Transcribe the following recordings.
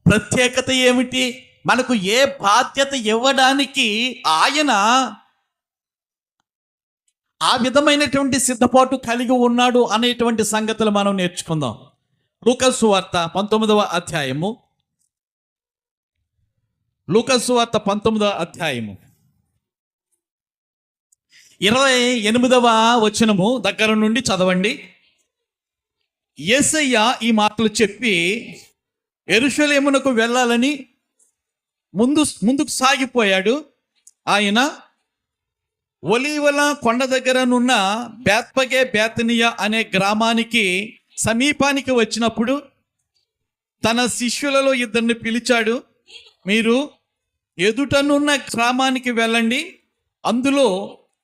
ప్రత్యేకత ఏమిటి, మనకు ఏ బాధ్యత ఇవ్వడానికి ఆయన ఆ విధమైనటువంటి సిద్ధపాటు కలిగి ఉన్నాడు అనేటువంటి సంగతులు మనం నేర్చుకుందాం. లూకా సువార్త 19వ అధ్యాయము, లూకా సువార్త 19వ అధ్యాయము 28వ వచనము దగ్గర నుండి చదవండి. యేసయ్య ఈ మాటలు చెప్పి యెరూషలేమునకు వెళ్ళాలని ముందుకు సాగిపోయాడు. ఆయన ఒలీవల కొండ దగ్గరనున్న బేత్పగే బేతనియా అనే గ్రామానికి సమీపానికి వచ్చినప్పుడు తన శిష్యులలో ఇద్దరిని పిలిచాడు. మీరు ఎదుటనున్న గ్రామానికి వెళ్ళండి, అందులో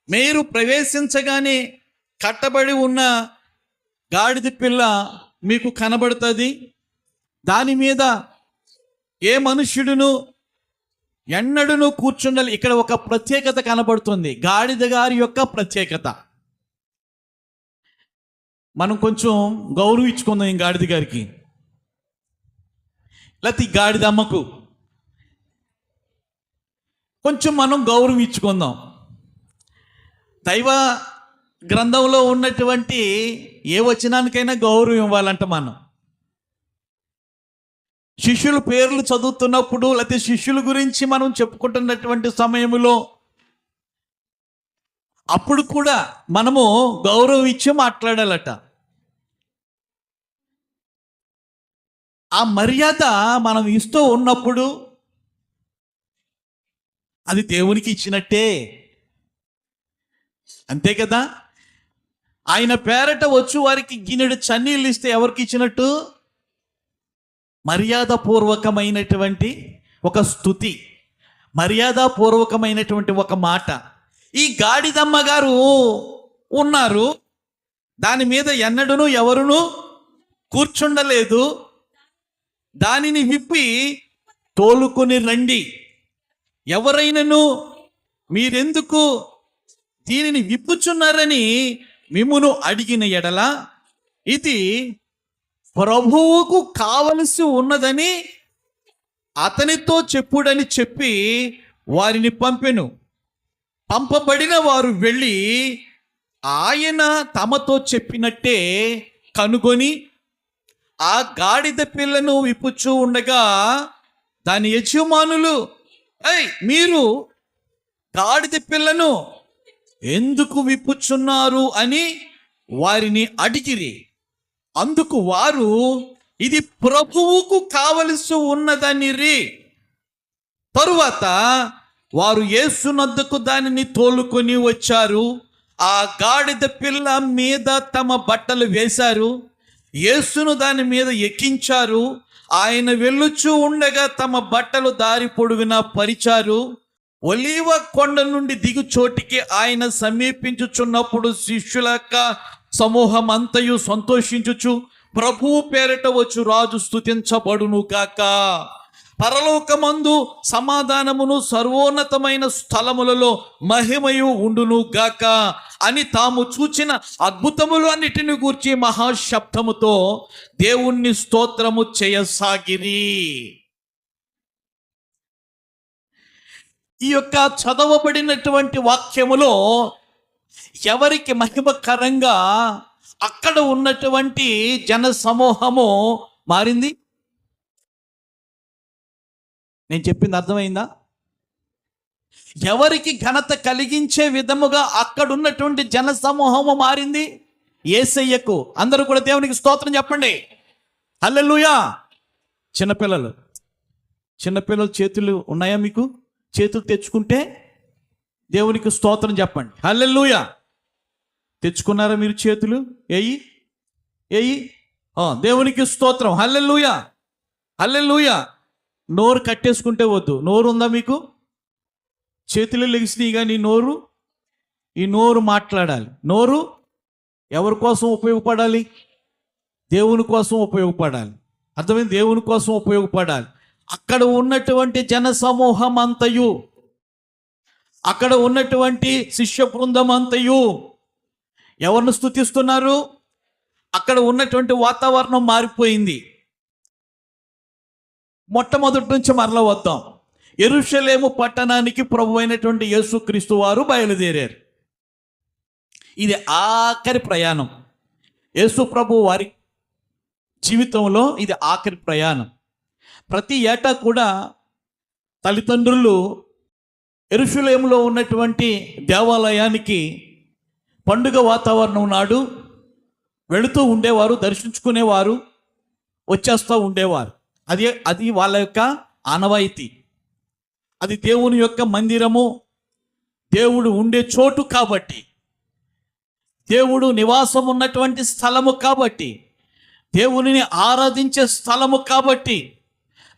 మీరు ప్రవేశించగానే కట్టబడి ఉన్న గాడిద పిల్ల మీకు కనబడుతుంది. దాని మీద ఏ మనుష్యుడును ఎన్నడూను కూర్చుండాలి. ఇక్కడ ఒక ప్రత్యేకత కనబడుతుంది, గాడిద గారి యొక్క ప్రత్యేకత. మనం కొంచెం గౌరవం ఇచ్చుకుందాం ఈ గాడిద గారికి, లేకపోతే ఈ గాడిద అమ్మకు కొంచెం మనం గౌరవం ఇచ్చుకుందాం. దైవ గ్రంథంలో ఉన్నటువంటి ఏ వచనానికైనా గౌరవం ఇవ్వాలంట. మనం శిష్యుల పేర్లు చదువుతున్నప్పుడు, లేకపోతే శిష్యుల గురించి మనం చెప్పుకుంటున్నటువంటి సమయంలో అప్పుడు కూడా మనము గౌరవం ఇచ్చి మాట్లాడాలట. ఆ మర్యాద మనం ఇస్తూ ఉన్నప్పుడు అది దేవునికి ఇచ్చినట్టే, అంతే కదా. ఆయన పేరట వచ్చి వారికి గిన్నెడు చన్నీళ్ళు ఇస్తే ఎవరికి ఇచ్చినట్టు? మర్యాదపూర్వకమైనటువంటి ఒక స్తుతి, మర్యాదపూర్వకమైనటువంటి ఒక మాట. ఈ గాడిదమ్మ గారు ఉన్నారు, దాని మీద ఎన్నడూను ఎవరును కూర్చుండలేదు. దానిని విప్పి తోలుకొని రండి. ఎవరైనను మీరెందుకు దీనిని విప్పుచున్నారని మిమ్మును అడిగిన ఎడల ఇది ప్రభువుకు కావలసి ఉన్నదని అతనితో చెప్పుడని చెప్పి వారిని పంపెను. పంపబడిన వారు వెళ్ళి ఆయన తమతో చెప్పినట్టే కనుగొని ఆ గాడిద పిల్లను విప్పుచూ ఉండగా దాని యజమానులు, మీరు గాడిద పిల్లను ఎందుకు విప్పుచున్నారు అని వారిని అడిగిరి. అందుకు వారు ఇది ప్రభువుకు కావలసి ఉన్నదనిరి. తరువాత వారు యేసునొద్దకు దానిని తోలుకొని వచ్చారు. ఆ గాడిద పిల్ల మీద తమ బట్టలు వేశారు, యేసును దాని మీద ఎక్కించారు. ఆయన వెళ్ళుచూ ఉండగా తమ బట్టలు దారి పొడుగునా పరిచారు. ఒలీవ కొండ నుండి దిగు చోటికి ఆయన సమీపించుచున్నప్పుడు శిష్యుల సమూహం అంతయు సంతోషించుచు ప్రభువు పేరట వచ్చు రాజు స్తుతించబడును గాక, పరలోకమందు సమాధానమును సర్వోన్నతమైన స్థలములలో మహిమయు ఉండును గాక అని తాము చూచిన అద్భుతములు అన్నిటిని గూర్చి మహాశబ్దముతో దేవుణ్ణి స్తోత్రము చేయసాగిరి. ఈ యొక్క చదవబడినటువంటి వాక్యములో ఎవరికి మహిమకరంగా అక్కడ ఉన్నటువంటి జన సమూహము మారింది? నేను చెప్పింది అర్థమైందా? ఎవరికి ఘనత కలిగించే విధముగా అక్కడ ఉన్నటువంటి జన సమూహము మారింది? యేసయ్యకు. అందరూ కూడా దేవునికి స్తోత్రం చెప్పండి. హల్లెలూయా. చిన్నపిల్లలు చేతులు ఉన్నాయా మీకు? చేతులు తెచ్చుకుంటే దేవునికి స్తోత్రం చెప్పండి. హల్లెలూయా. తెచ్చుకున్నారా మీరు? చేతులు ఏయి దేవునికి స్తోత్రం. హల్లెలూయా, హల్లెలూయా. నోరు కట్టేసుకుంటే వద్దు. నోరు ఉందా మీకు? చేతులు లెగిసినాయి కానీ ఈ నోరు మాట్లాడాలి. నోరు ఎవరి కోసం ఉపయోగపడాలి? దేవుని కోసం ఉపయోగపడాలి. అర్థమైంది? దేవుని కోసం ఉపయోగపడాలి. అక్కడ ఉన్నటువంటి జన సమూహం అంతయు, అక్కడ ఉన్నటువంటి శిష్య బృందం అంతయు ఎవరిని స్తుతిస్తున్నారు? అక్కడ ఉన్నటువంటి వాతావరణం మారిపోయింది. మొట్టమొదటి నుంచి మరల వద్దాం. యెరూషలేము పట్టణానికి ప్రభు అయినటువంటి యేసుక్రీస్తు వారు బయలుదేరారు. ఇది ఆఖరి ప్రయాణం. యేసు ప్రభు వారి జీవితంలో ఇది ఆఖరి ప్రయాణం. ప్రతి ఏటా కూడా తల్లిదండ్రులు యెరూషలేములో ఉన్నటువంటి దేవాలయానికి పండుగ వాతావరణం నాడు వెళుతూ ఉండేవారు, దర్శించుకునేవారు, వచ్చేస్తూ ఉండేవారు. అది వాళ్ళ యొక్క ఆనవాయితీ. అది దేవుని యొక్క మందిరము, దేవుడు ఉండే చోటు కాబట్టి, దేవుడు నివాసం ఉన్నటువంటి స్థలము కాబట్టి, దేవునిని ఆరాధించే స్థలము కాబట్టి,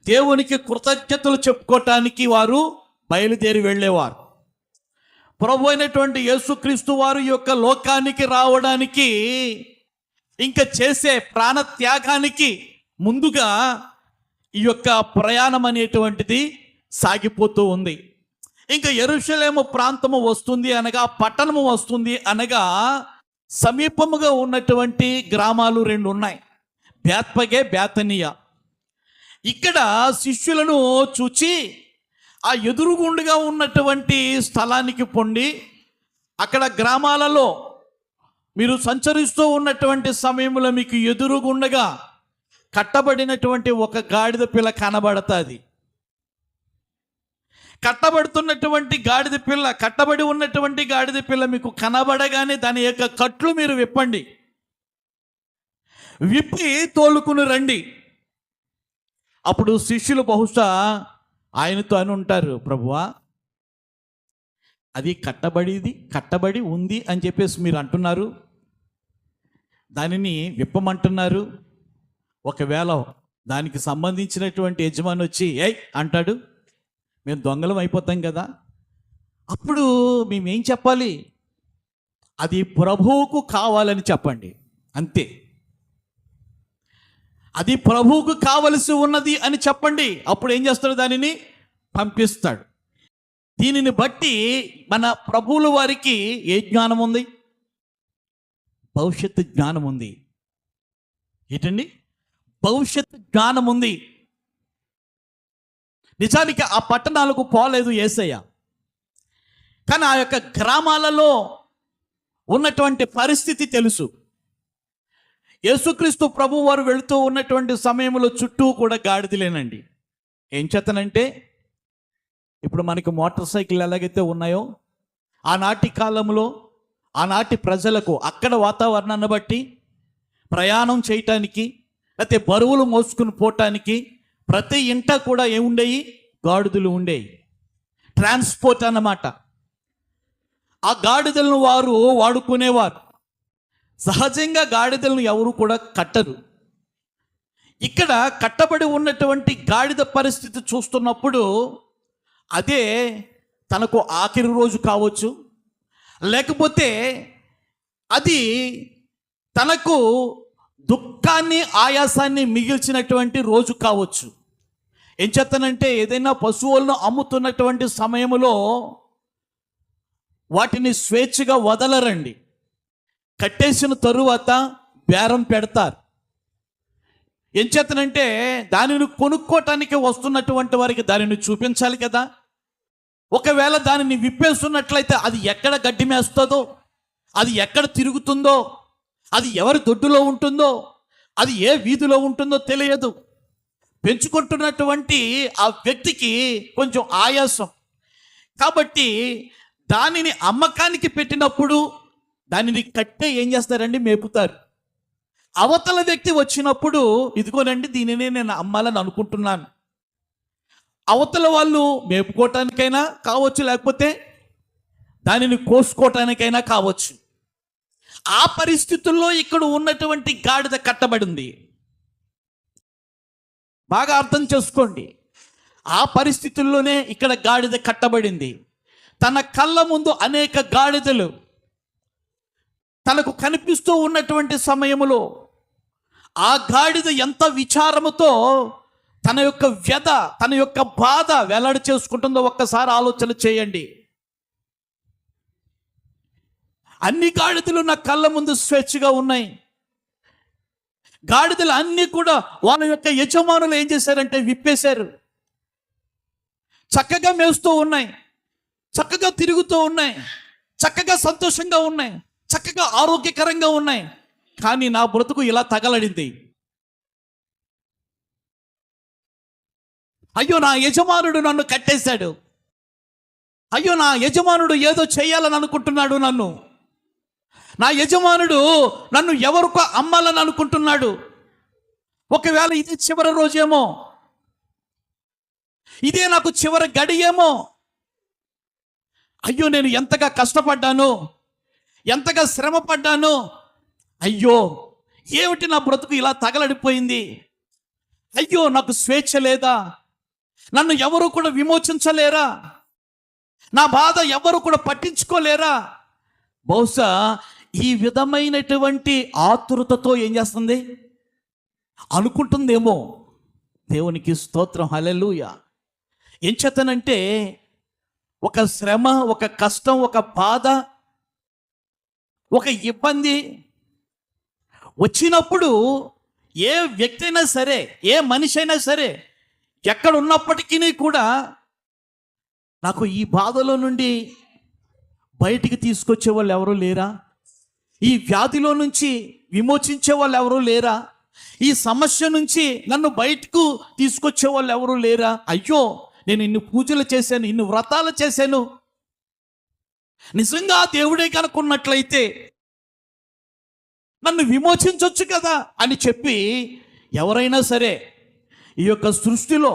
దేవునికి కృతజ్ఞతలు చెప్పుకోవటానికి వారు బయలుదేరి వెళ్ళేవారు. ప్రభు అయినటువంటి యేసుక్రీస్తు వారు యొక్క లోకానికి రావడానికి, ఇంకా చేసే ప్రాణత్యాగానికి ముందుగా ఈ యొక్క ప్రయాణం అనేటువంటిది సాగిపోతూ ఉంది. ఇంకా యెరూషలేము ప్రాంతము వస్తుంది అనగా, పట్టణము వస్తుంది అనగా, సమీపముగా ఉన్నటువంటి గ్రామాలు 2 ఉన్నాయి, బేత్పగే, బేతనియా. ఇక్కడ శిష్యులను చూచి ఆ ఎదురుగుండుగా ఉన్నటువంటి స్థలానికి పొండి, అక్కడ గ్రామాలలో మీరు సంచరిస్తూ ఉన్నటువంటి సమయంలో మీకు ఎదురుగుండగా కట్టబడినటువంటి ఒక గాడిద పిల్ల కనబడుతుంది. కట్టబడి ఉన్నటువంటి గాడిద పిల్ల మీకు కనబడగానే దాని యొక్క కట్లు మీరు విప్పండి, విప్పి తోలుకుని రండి. అప్పుడు శిష్యులు బహుశా ఆయనతో అని ఉంటారు, ప్రభువా అది కట్టబడి ఉంది అని చెప్పేసి మీరు అంటున్నారు, దానిని విప్పమంటున్నారు. ఒకవేళ దానికి సంబంధించినటువంటి యజమాని వచ్చి ఏయ్ అంటాడు, మేము దొంగలం అయిపోతాం కదా. అప్పుడు మేమేం చెప్పాలి? అది ప్రభువుకు కావాలని చెప్పండి, అంతే. అది ప్రభువుకు కావలసి ఉన్నది అని చెప్పండి. అప్పుడు ఏం చేస్తాడు? దానిని పంపిస్తాడు. దీనిని బట్టి మన ప్రభువుల వారికి ఏ జ్ఞానం ఉంది? భవిష్యత్తు జ్ఞానం ఉంది. ఏంటండి? భవిష్యత్తు జ్ఞానం ఉంది. నిజానికి ఆ పట్టణాలకు పోలేదు యేసయ్య, కానీ ఆ యొక్క గ్రామాలలో ఉన్నటువంటి పరిస్థితి తెలుసు. యేసుక్రీస్తు ప్రభు వారు వెళుతూ ఉన్నటువంటి సమయంలో చుట్టూ కూడా గాడిదలేనండి. ఏం చేతనంటే, ఇప్పుడు మనకి మోటార్ సైకిల్ ఎలాగైతే ఉన్నాయో, ఆనాటి కాలంలో ఆనాటి ప్రజలకు అక్కడ వాతావరణాన్ని బట్టి ప్రయాణం చేయటానికి, లేకపోతే బరువులు మోసుకుని పోవటానికి ప్రతి ఇంట కూడా ఏముండేవి? గాడిదలు ఉండేవి. ట్రాన్స్పోర్ట్ అన్నమాట. ఆ గాడిదలను వారు వాడుకునేవారు. సహజంగా గాడిదలను ఎవరు కూడా కట్టరు. ఇక్కడ కట్టబడి ఉన్నటువంటి గాడిద పరిస్థితి చూస్తున్నప్పుడు అదే తనకు ఆఖరి రోజు కావచ్చు, లేకపోతే అది తనకు దుఃఖాన్ని, ఆయాసాన్ని మిగిల్చినటువంటి రోజు కావచ్చు. ఏం చేస్తానంటే, ఏదైనా పశువులను అమ్ముతున్నటువంటి సమయంలో వాటిని స్వేచ్ఛగా వదలరండి. కట్టేసిన తరువాత బేరం పెడతారు. ఏం చేతనంటే, దానిని కొనుక్కోటానికి వస్తున్నటువంటి వారికి దానిని చూపించాలి కదా. ఒకవేళ దానిని విప్పేస్తున్నట్లయితే అది ఎక్కడ గడ్డి మేస్తుందో, అది ఎక్కడ తిరుగుతుందో, అది ఎవరి దొడ్డులో ఉంటుందో, అది ఏ వీధిలో ఉంటుందో తెలియదు. పెంచుకుంటున్నటువంటి ఆ వ్యక్తికి కొంచెం ఆయాసం. కాబట్టి దానిని అమ్మకానికి పెట్టినప్పుడు దానిని కట్టే ఏం చేస్తారండి? మేపుతారు. అవతల వ్యక్తి వచ్చినప్పుడు, ఇదిగోనండి దీనినే నేను అమ్మాలని అనుకుంటున్నాను, అవతల వాళ్ళు మేపుకోవటానికైనా కావచ్చు, లేకపోతే దానిని కోసుకోవటానికైనా కావచ్చు. ఆ పరిస్థితుల్లో ఇక్కడ ఉన్నటువంటి గాడిద కట్టబడింది. బాగా అర్థం చేసుకోండి. ఆ పరిస్థితుల్లోనే ఇక్కడ గాడిద కట్టబడింది. తన కళ్ళ ముందు అనేక గాడిదలు తనకు కనిపిస్తూ ఉన్నటువంటి సమయంలో ఆ గాడిద ఎంత విచారముతో తన యొక్క వ్యధ, తన యొక్క బాధ వెల్లడి చేసుకుంటుందో ఒక్కసారి ఆలోచన చేయండి. అన్ని గాడిదలు నా కళ్ళ ముందు స్వేచ్ఛగా ఉన్నాయి, గాడిదలు అన్నీ కూడా వాళ్ళ యొక్క యజమానులు ఏం చేశారంటే విప్పేశారు. చక్కగా మేస్తూ ఉన్నాయి, చక్కగా తిరుగుతూ ఉన్నాయి, చక్కగా సంతోషంగా ఉన్నాయి, చక్కగా ఆరోగ్యకరంగా ఉన్నాయి. కానీ నా బ్రతుకు ఇలా తగలడింది. అయ్యో, నా యజమానుడు నన్ను కట్టేశాడు. అయ్యో, నా యజమానుడు ఏదో చేయాలని అనుకుంటున్నాడు. నా యజమానుడు నన్ను ఎవరికో అమ్మాలని అనుకుంటున్నాడు. ఒకవేళ ఇది చివరి రోజేమో, ఇదే నాకు చివరి గడియేమో. అయ్యో, నేను ఎంతగా కష్టపడ్డాను, ఎంతగా శ్రమ పడ్డాను. అయ్యో, ఏమిటి నా బ్రతుకు ఇలా తగలడిపోయింది. అయ్యో, నాకు స్వేచ్ఛ లేదా, నన్ను ఎవరు కూడా విమోచించలేరా, నా బాధ ఎవరు కూడా పట్టించుకోలేరా. బహుశా ఈ విధమైనటువంటి ఆతురతతో ఏం చేస్తుంది అనుకుంటుందేమో. దేవునికి స్తోత్రం, హల్లెలూయా. ఏం చేతనంటే ఒక శ్రమ, ఒక కష్టం, ఒక బాధ, ఒక ఇబ్బంది వచ్చినప్పుడు ఏ వ్యక్తి అయినా సరే, ఏ మనిషి అయినా సరే, ఎక్కడ ఉన్నప్పటికీ కూడా నాకు ఈ బాధలో నుండి బయటికి తీసుకొచ్చే వాళ్ళు ఎవరు లేరా, ఈ వ్యాధిలో నుంచి విమోచించే వాళ్ళు ఎవరు లేరా, ఈ సమస్య నుంచి నన్ను బయటకు తీసుకొచ్చే వాళ్ళు ఎవరు లేరా. అయ్యో, నేను ఇన్ని పూజలు చేశాను, ఇన్ని వ్రతాలు చేశాను, నిజంగా దేవుడే కనుక్కున్నట్లయితే నన్ను విమోచించవచ్చు కదా అని చెప్పి ఎవరైనా సరే ఈ యొక్క సృష్టిలో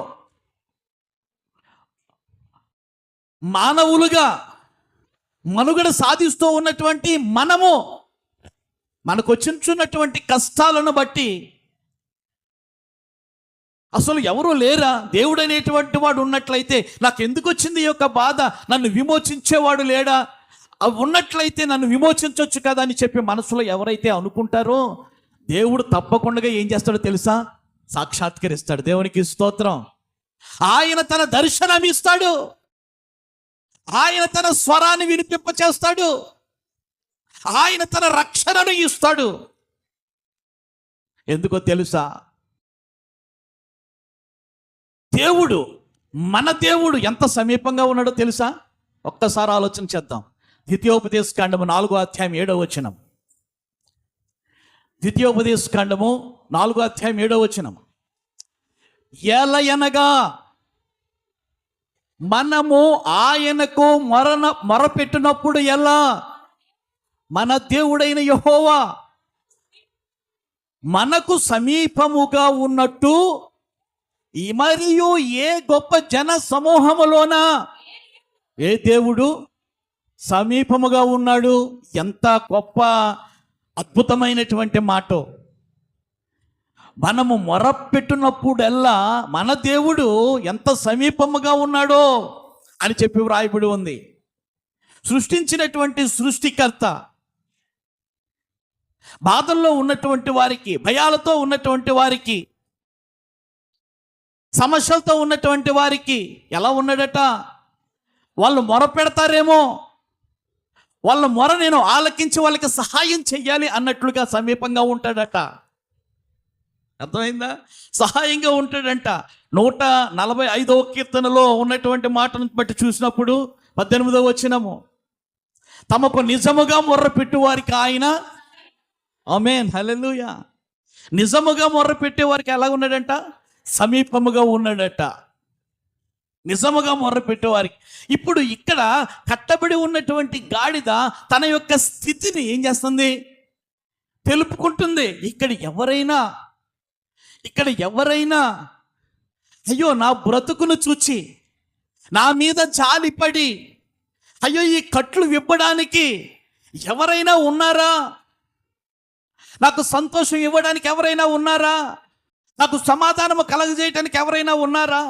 మానవులుగా మనుగడ సాధిస్తూ ఉన్నటువంటి మనకు వచ్చినటువంటి కష్టాలను బట్టి అసలు ఎవరు లేరా, దేవుడు అనేటువంటి వాడు ఉన్నట్లయితే నాకు ఎందుకు వచ్చింది ఈ యొక్క బాధ, నన్ను విమోచించేవాడు లేడా, అవి ఉన్నట్లయితే నన్ను విమోచించవచ్చు కదా అని చెప్పి మనసులో ఎవరైతే అనుకుంటారో దేవుడు తప్పకుండా ఏం చేస్తాడో తెలుసా, సాక్షాత్కరిస్తాడు. దేవునికి స్తోత్రం. ఆయన తన దర్శనం ఇస్తాడు, ఆయన తన స్వరాన్ని వినిపింపచేస్తాడు, ఆయన తన రక్షణను ఇస్తాడు. ఎందుకో తెలుసా, దేవుడు, మన దేవుడు ఎంత సమీపంగా ఉన్నాడో తెలుసా. ఒక్కసారి ఆలోచన చేద్దాం. ద్వితీయోపదేశ కాండము 4వ అధ్యాయం 7వ వచనం. ద్వితీయోపదేశ కాండము 4వ అధ్యాయం 7వ వచనం. ఎలయనగా మనము ఆయనకు మొరపెట్టినప్పుడు ఎలా, మన దేవుడైన యెహోవా మనకు సమీపముగా ఉన్నట్టు మరియు ఏ గొప్ప జన సమూహములోన ఏ దేవుడు సమీపముగా ఉన్నాడు. ఎంత గొప్ప అద్భుతమైనటువంటి మాట. మనము మొరపెట్టినప్పుడల్లా మన దేవుడు ఎంత సమీపముగా ఉన్నాడో అని చెప్పి వ్రాయబడి ఉంది. సృష్టించినటువంటి సృష్టికర్త బాధల్లో ఉన్నటువంటి వారికి, భయాలతో ఉన్నటువంటి వారికి, సమస్యలతో ఉన్నటువంటి వారికి ఎలా ఉన్నాడట, వాళ్ళు మొర పెడతారేమో, వాళ్ళ మొర నేను ఆలకించి వాళ్ళకి సహాయం చెయ్యాలి అన్నట్లుగా సమీపంగా ఉంటాడట. అర్థమైందా? సహాయంగా ఉంటాడంట. 145వ కీర్తనలో ఉన్నటువంటి మాటను బట్టి చూసినప్పుడు 18వ వచనము, తమకు నిజముగా మొర్ర పెట్టు వారికి ఆయన, ఆమేన్, హల్లెలూయా, నిజముగా మొర్ర పెట్టే వారికి ఎలా ఉన్నాడంట, సమీపముగా ఉన్నాడట. నిజముగా మొర్ర పెట్టేవారికి. ఇప్పుడు ఇక్కడ కట్టబడి ఉన్నటువంటి గాడిద తన యొక్క స్థితిని ఏం చేస్తుంది, తెలుపుకుంటుంది. ఇక్కడ ఎవరైనా అయ్యో, నా బ్రతుకును చూచి నా మీద జాలిపడి అయ్యో ఈ కట్లు విప్పడానికి ఎవరైనా ఉన్నారా, నాకు సంతోషం ఇవ్వడానికి ఎవరైనా ఉన్నారా, నాకు సమాధానము కలగజేయటానికి ఎవరైనా ఉన్నారా,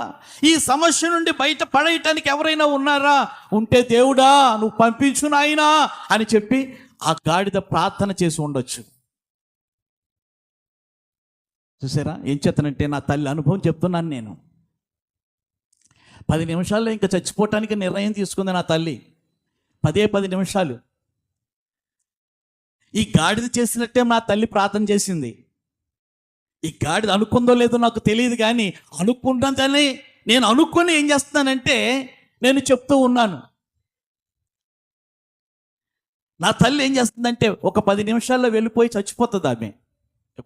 ఈ సమస్య నుండి బయట పడేయటానికి ఎవరైనా ఉన్నారా, ఉంటే దేవుడా నువ్వు పంపించు నాయనా అని చెప్పి ఆ గాడిద ప్రార్థన చేసి ఉండొచ్చు. చూసారా? ఏం చేతనంటే నా తల్లి అనుభవం చెప్తున్నాను నేను. 10 నిమిషాల్లో ఇంకా చచ్చిపోవటానికి నిర్ణయం తీసుకుంది నా తల్లి. 10 నిమిషాలు ఈ గాడిద చేసినట్టే నా తల్లి ప్రార్థన చేసింది. ఈ గాడిద అనుకుందో లేదో నాకు తెలియదు, కానీ అనుకున్నదని నేను అనుకుని ఏం చేస్తున్నానంటే నేను చెప్తూ ఉన్నాను. నా తల్లి ఏం చేస్తుందంటే ఒక 10 నిమిషాల్లో వెళ్ళిపోయి చచ్చిపోతుంది. ఆమె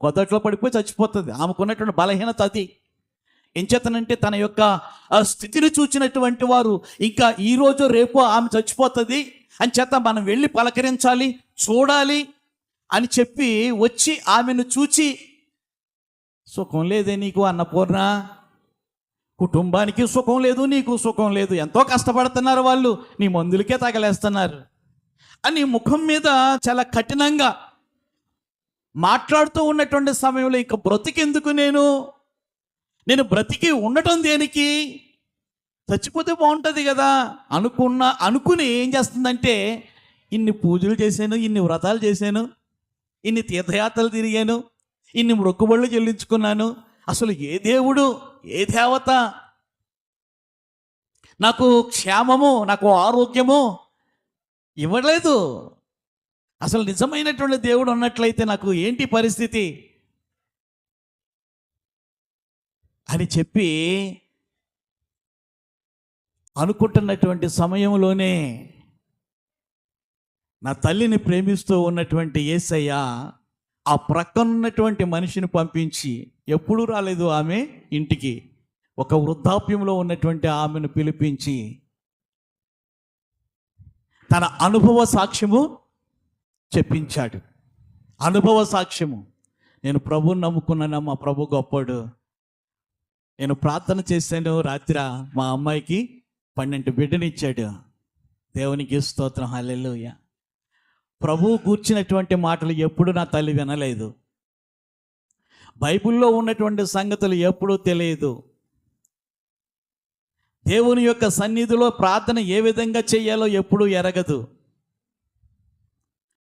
కొద్దట్లో పడిపోయి చచ్చిపోతుంది. ఆమెకున్నటువంటి బలహీనత అది. ఏం చేతనంటే తన యొక్క ఆ స్థితిని చూచినటువంటి వారు ఇంకా ఈరోజు రేపు ఆమె చచ్చిపోతుంది అని చేత మనం వెళ్ళి పలకరించాలి, చూడాలి అని చెప్పి వచ్చి ఆమెను చూచి, సుఖం లేదే నీకు అన్నపూర్ణ, కుటుంబానికి సుఖం లేదు, నీకు సుఖం లేదు, ఎంతో కష్టపడుతున్నారు వాళ్ళు, నీ మందులకే తగలేస్తున్నారు అని ముఖం మీద చాలా కఠినంగా మాట్లాడుతూ ఉన్నటువంటి సమయంలో ఇంకా బ్రతికెందుకు, నేను బ్రతికి ఉండటం దేనికి, చచ్చిపోతే బాగుంటుంది కదా అనుకుని ఏం చేస్తుందంటే ఇన్ని పూజలు చేశాను, ఇన్ని వ్రతాలు చేశాను, ఇన్ని తీర్థయాత్రలు తిరిగాను, ఇన్ని మొక్కుబళ్ళు చెల్లించుకున్నాను, అసలు ఏ దేవుడు ఏ దేవత నాకు క్షేమము నాకు ఆరోగ్యము ఇవ్వలేదు, అసలు నిజమైనటువంటి దేవుడు ఉన్నట్లయితే నాకు ఏంటి పరిస్థితి అని చెప్పి అనుకుంటున్నటువంటి సమయంలోనే నా తల్లిని ప్రేమిస్తూ ఉన్నటువంటి యేసయ్య ఆ ప్రక్కనున్నటువంటి మనిషిని పంపించి, ఎప్పుడూ రాలేదు ఆమె ఇంటికి, ఒక వృద్ధాప్యంలో ఉన్నటువంటి ఆమెను పిలిపించి తన అనుభవ సాక్ష్యము చెప్పించాడు. అనుభవ సాక్ష్యము, నేను ప్రభువుని నమ్ముకున్నానమ్మా, ప్రభు గొప్పడు, నేను ప్రార్థన చేశాను, రాత్రి మా అమ్మాయికి 12 బిడ్డనిచ్చాడు, దేవునికి స్తోత్రం, హల్లెలూయా. ప్రభువు కూర్చున్నటువంటి మాటలు ఎప్పుడు నా తల్లి వినలేదు, బైబిల్లో ఉన్నటువంటి సంగతులు ఎప్పుడూ తెలియదు, దేవుని యొక్క సన్నిధిలో ప్రార్థన ఏ విధంగా చేయాలో ఎప్పుడూ ఎరగదు.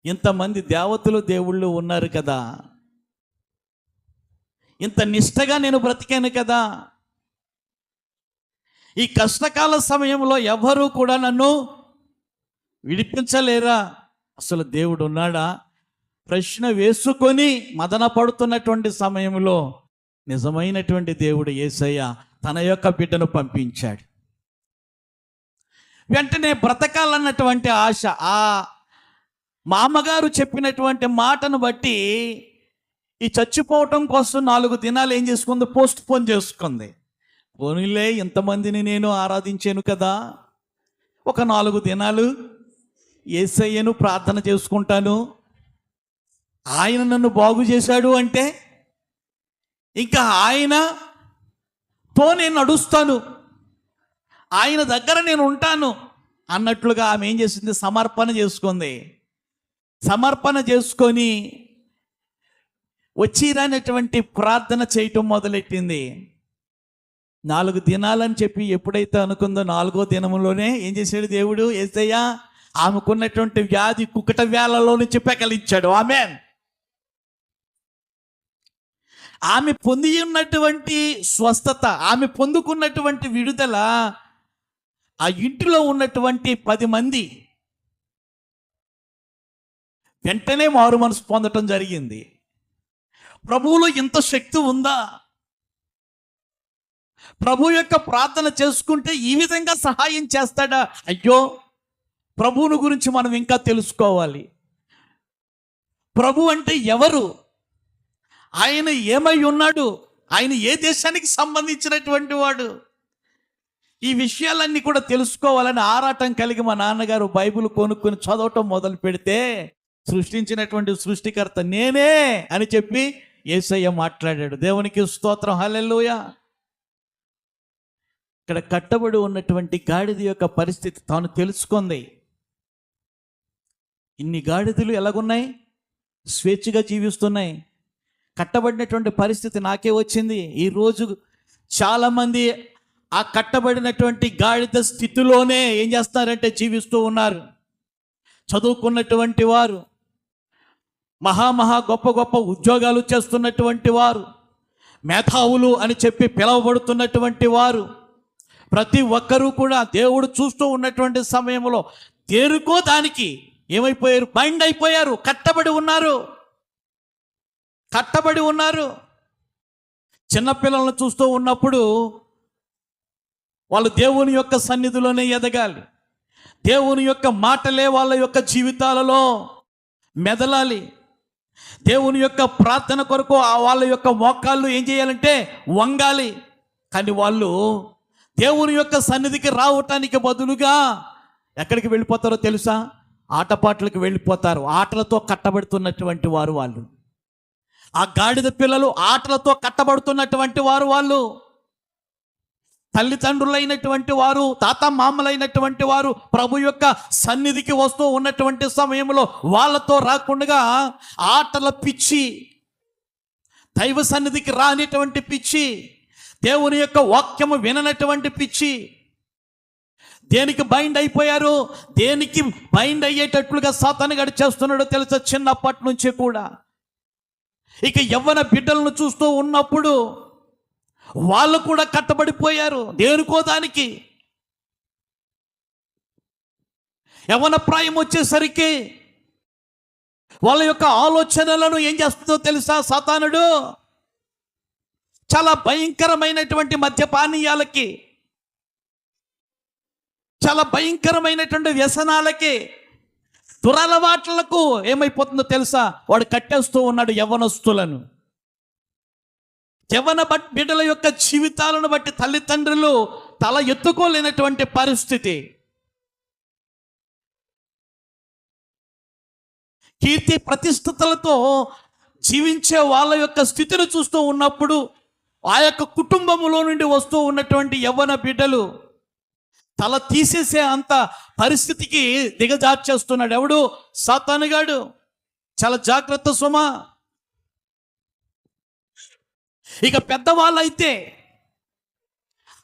ఇంతమంది దేవతలు దేవుళ్ళు ఉన్నారు కదా, ఇంత నిష్టగా నేను బ్రతికాను కదా, ఈ కష్టకాల సమయంలో ఎవరు కూడా నన్ను విడిపించలేరా, అసలు దేవుడు ఉన్నాడా ప్రశ్న వేసుకొని మదన పడుతున్నటువంటి సమయంలో నిజమైనటువంటి దేవుడు యేసయ్య తన యొక్క బిడ్డను పంపించాడు. వెంటనే బ్రతకాలన్నటువంటి ఆశ మా అమ్మగారు చెప్పినటువంటి మాటను బట్టి ఈ చచ్చిపోవటం కోసం 4 దినాలు ఏం చేసుకుంది, పోస్ట్ పోన్ చేసుకుంది. పోనీలే ఇంతమందిని నేను ఆరాధించాను కదా, ఒక 4 దినాలు యేసయ్యను ప్రార్థన చేసుకుంటాను, ఆయన నన్ను బాగు చేశాడు అంటే ఇంకా ఆయనతో నేను నడుస్తాను, ఆయన దగ్గర నేను ఉంటాను అన్నట్లుగా ఆమె ఏం చేసింది, సమర్పణ చేసుకుంది. సమర్పణ చేసుకొని వచ్చిరానటువంటి ప్రార్థన చేయటం మొదలెట్టింది. 4 దినాలని చెప్పి ఎప్పుడైతే అనుకుందో 4వ దినంలోనే ఏం చేశాడు దేవుడు, యేసయ్య ఆమెకున్నటువంటి వ్యాధి కుక్కట వేళలో నుంచి పెకలించాడు. ఆమేన్. ఆమె పొంది ఉన్నటువంటి స్వస్థత, ఆమె పొందుకున్నటువంటి విడుదల ఆ ఇంటిలో ఉన్నటువంటి 10 మంది వెంటనే మారు మనసు పొందటం జరిగింది. ప్రభువులో ఇంత శక్తి ఉందా, ప్రభు యొక్క ప్రార్థన చేసుకుంటే ఈ విధంగా సహాయం చేస్తాడా, అయ్యో ప్రభువుని గురించి మనం ఇంకా తెలుసుకోవాలి. ప్రభు అంటే ఎవరు, ఆయన ఏమై ఉన్నాడు, ఆయన ఏ దేశానికి సంబంధించినటువంటి వాడు, ఈ విషయాలన్నీ కూడా తెలుసుకోవాలని ఆరాటం కలిగి మా నాన్నగారు బైబిల్ కొనుక్కొని చదవటం మొదలు పెడితే సృష్టించినటువంటి సృష్టికర్త నేనే అని చెప్పి యేసయ్య మాట్లాడాడు. దేవునికి స్తోత్రం, హల్లెలూయా. ఇక్కడ కట్టబడి ఉన్నటువంటి గాడిద యొక్క పరిస్థితి తాను తెలుసుకుంది. ఇన్ని గాడిదలు ఎలాగున్నాయి, స్వేచ్ఛగా జీవిస్తున్నాయి. కట్టబడినటువంటి పరిస్థితి నాకే వచ్చింది. ఈరోజు చాలామంది ఆ కట్టబడినటువంటి గాడిద స్థితిలోనే ఏం చేస్తున్నారంటే జీవిస్తూ ఉన్నారు. చదువుకున్నటువంటి వారు, మహా గొప్ప గొప్ప ఉద్యోగాలు చేస్తున్నటువంటి వారు, మేధావులు అని చెప్పి పిలువబడుతున్నటువంటి వారు, ప్రతి ఒక్కరూ కూడా దేవుడు చూస్తూ ఉన్నటువంటి సమయంలో దేనికో దానికి ఏమైపోయారు, బైండ్ అయిపోయారు, కట్టబడి ఉన్నారు. చిన్నపిల్లలను చూస్తూ ఉన్నప్పుడు వాళ్ళు దేవుని యొక్క సన్నిధిలోనే ఎదగాలి. దేవుని యొక్క మాటలే వాళ్ళ యొక్క జీవితాలలో మెదలాలి. దేవుని యొక్క ప్రార్థన కొరకు వాళ్ళ యొక్క మోకాళ్ళు ఏం చేయాలంటే వంగాలి. కానీ వాళ్ళు దేవుని యొక్క సన్నిధికి రావటానికి బదులుగా ఎక్కడికి వెళ్ళిపోతారో తెలుసా? ఆటపాటలకు వెళ్ళిపోతారు. ఆటలతో కట్టబడుతున్నటువంటి వారు వాళ్ళు. ఆ గాడిద పిల్లలు ఆటలతో కట్టబడుతున్నటువంటి వారు వాళ్ళు. తల్లిదండ్రులైనటువంటి వారు, తాత మామలైనటువంటి వారు ప్రభు యొక్క సన్నిధికి వస్తూ ఉన్నటువంటి సమయంలో వాళ్ళతో రాకుండా ఆటల పిచ్చి, దైవ సన్నిధికి రానిటువంటి పిచ్చి, దేవుని యొక్క వాక్యము విననటువంటి పిచ్చి, దేనికి బైండ్ అయిపోయారు? దేనికి బైండ్ అయ్యేటట్లుగా సాతాను గాడు చేస్తున్నాడో తెలుసా? చిన్నప్పటి నుంచి కూడా. ఇక యవ్వన బిడ్డలను చూస్తూ ఉన్నప్పుడు వాళ్ళు కూడా కట్టబడిపోయారు దేనికో దానికి. యవ్వన ప్రాయం వచ్చేసరికి వాళ్ళ యొక్క ఆలోచనలను ఏం చేస్తుందో తెలుసా సాతానుడు? చాలా భయంకరమైనటువంటి మద్యపానీయాలకి, చాలా భయంకరమైనటువంటి వ్యసనాలకి, దురలవాట్లకు ఏమైపోతుందో తెలుసా? వాడు కట్టేస్తూ ఉన్నాడు యవ్వనస్తులను. యవ్వన బిడ్డల యొక్క జీవితాలను బట్టి తల్లిదండ్రులు తల ఎత్తుకోలేనటువంటి పరిస్థితి. కీర్తి ప్రతిష్టతలతో జీవించే వాళ్ళ యొక్క స్థితిని చూస్తూ ఉన్నప్పుడు ఆ యొక్క కుటుంబంలో నుండి వస్తూ ఉన్నటువంటి యవ్వన బిడ్డలు తల తీసేసే అంత పరిస్థితికి దిగజార్చేస్తున్నాడు ఎవడు? సాతానుగాడు. చాలా జాగ్రత్త సుమా. ఇక పెద్దవాళ్ళైతే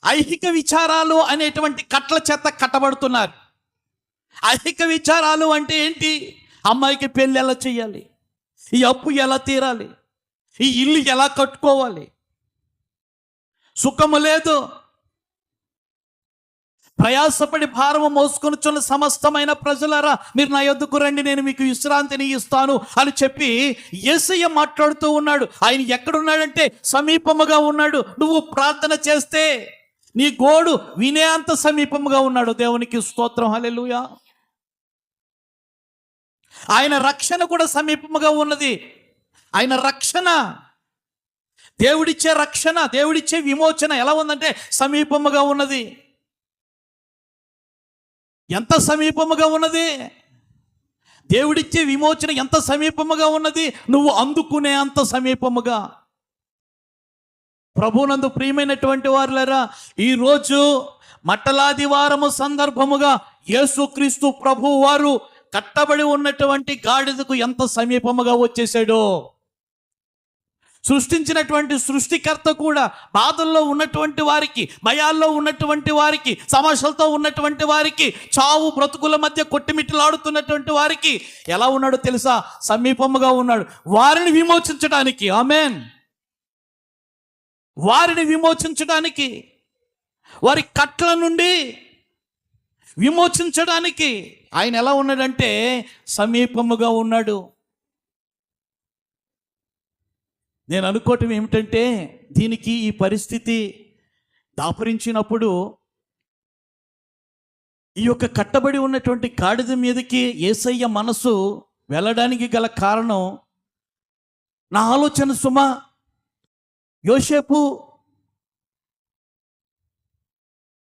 ఐహిక విచారాలు అనేటువంటి కట్ల చేత కట్టబడుతున్నారు. ఐహిక విచారాలు అంటే ఏంటి? అమ్మాయికి పెళ్ళి ఎలా చేయాలి, ఈ అప్పు ఎలా తీరాలి, ఈ ఇల్లు ఎలా కట్టుకోవాలి, సుఖము లేదు, ప్రయాసపడి భారము మోసుకొనుచున్న సమస్తమైన ప్రజలారా మీరు నా యొద్దకు రండి, నేను మీకు విశ్రాంతిని ఇస్తాను అని చెప్పి యేసయ్య మాట్లాడుతూ ఉన్నాడు. ఆయన ఎక్కడున్నాడంటే సమీపముగా ఉన్నాడు. నువ్వు ప్రార్థన చేస్తే నీ గోడు వినే అంత సమీపముగా ఉన్నాడు. దేవునికి స్తోత్రం, హల్లెలూయా. ఆయన రక్షణ కూడా సమీపముగా ఉన్నది. ఆయన రక్షణ, దేవుడిచ్చే రక్షణ, దేవుడిచ్చే విమోచన ఎలా ఉందంటే సమీపముగా ఉన్నది. ఎంత సమీపముగా ఉన్నది? దేవుడిచ్చే విమోచన ఎంత సమీపముగా ఉన్నది? నువ్వు అందుకునే అంత సమీపముగా. ప్రభునందు ప్రియమైనటువంటి వారులారా, ఈరోజు మట్టలాదివారము సందర్భముగా యేసుక్రీస్తు ప్రభు వారు కట్టబడి ఉన్నటువంటి గాడిదకు ఎంత సమీపముగా వచ్చేసాడో. సృష్టించినటువంటి సృష్టికర్త కూడా బాధల్లో ఉన్నటువంటి వారికి, భయాల్లో ఉన్నటువంటి వారికి, సమస్యలతో ఉన్నటువంటి వారికి, చావు బ్రతుకుల మధ్య కొట్టిమిట్టలాడుతున్నటువంటి వారికి ఎలా ఉన్నాడో తెలుసా? సమీపముగా ఉన్నాడు. వారిని విమోచించడానికి, ఆమేన్, వారిని విమోచించడానికి, వారి కట్ల నుండి విమోచించడానికి ఆయన ఎలా ఉన్నాడంటే సమీపముగా ఉన్నాడు. నేను అనుకోవటం ఏమిటంటే, దీనికి ఈ పరిస్థితి దాపురించినప్పుడు ఈ యొక్క కట్టబడి ఉన్నటువంటి గాడిద మీదకి యేసయ్య మనసు వెళ్ళడానికి గల కారణం నా ఆలోచన సుమా. యోసేపు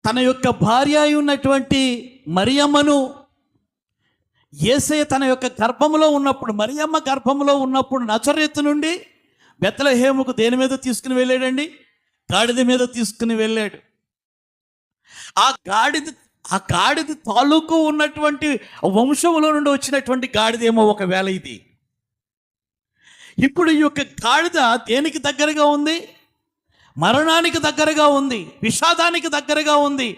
తన యొక్క భార్య అయి ఉన్నటువంటి మరియమ్మను యేసయ్య తన యొక్క గర్భములో ఉన్నప్పుడు, మరియమ్మ గర్భములో ఉన్నప్పుడు నజరేతు నుండి బెత్లెహేముకు దేని మీద తీసుకుని వెళ్ళాడండి? గాడిద మీద తీసుకుని వెళ్ళాడు. ఆ గాడిద తాలూకు ఉన్నటువంటి వంశములో నుండి వచ్చినటువంటి గాడిదేమో ఒకవేళ ఇది. ఇప్పుడు ఈ యొక్క గాడిద దేనికి దగ్గరగా ఉంది? మరణానికి దగ్గరగా ఉంది, విషాదానికి దగ్గరగా ఉంది.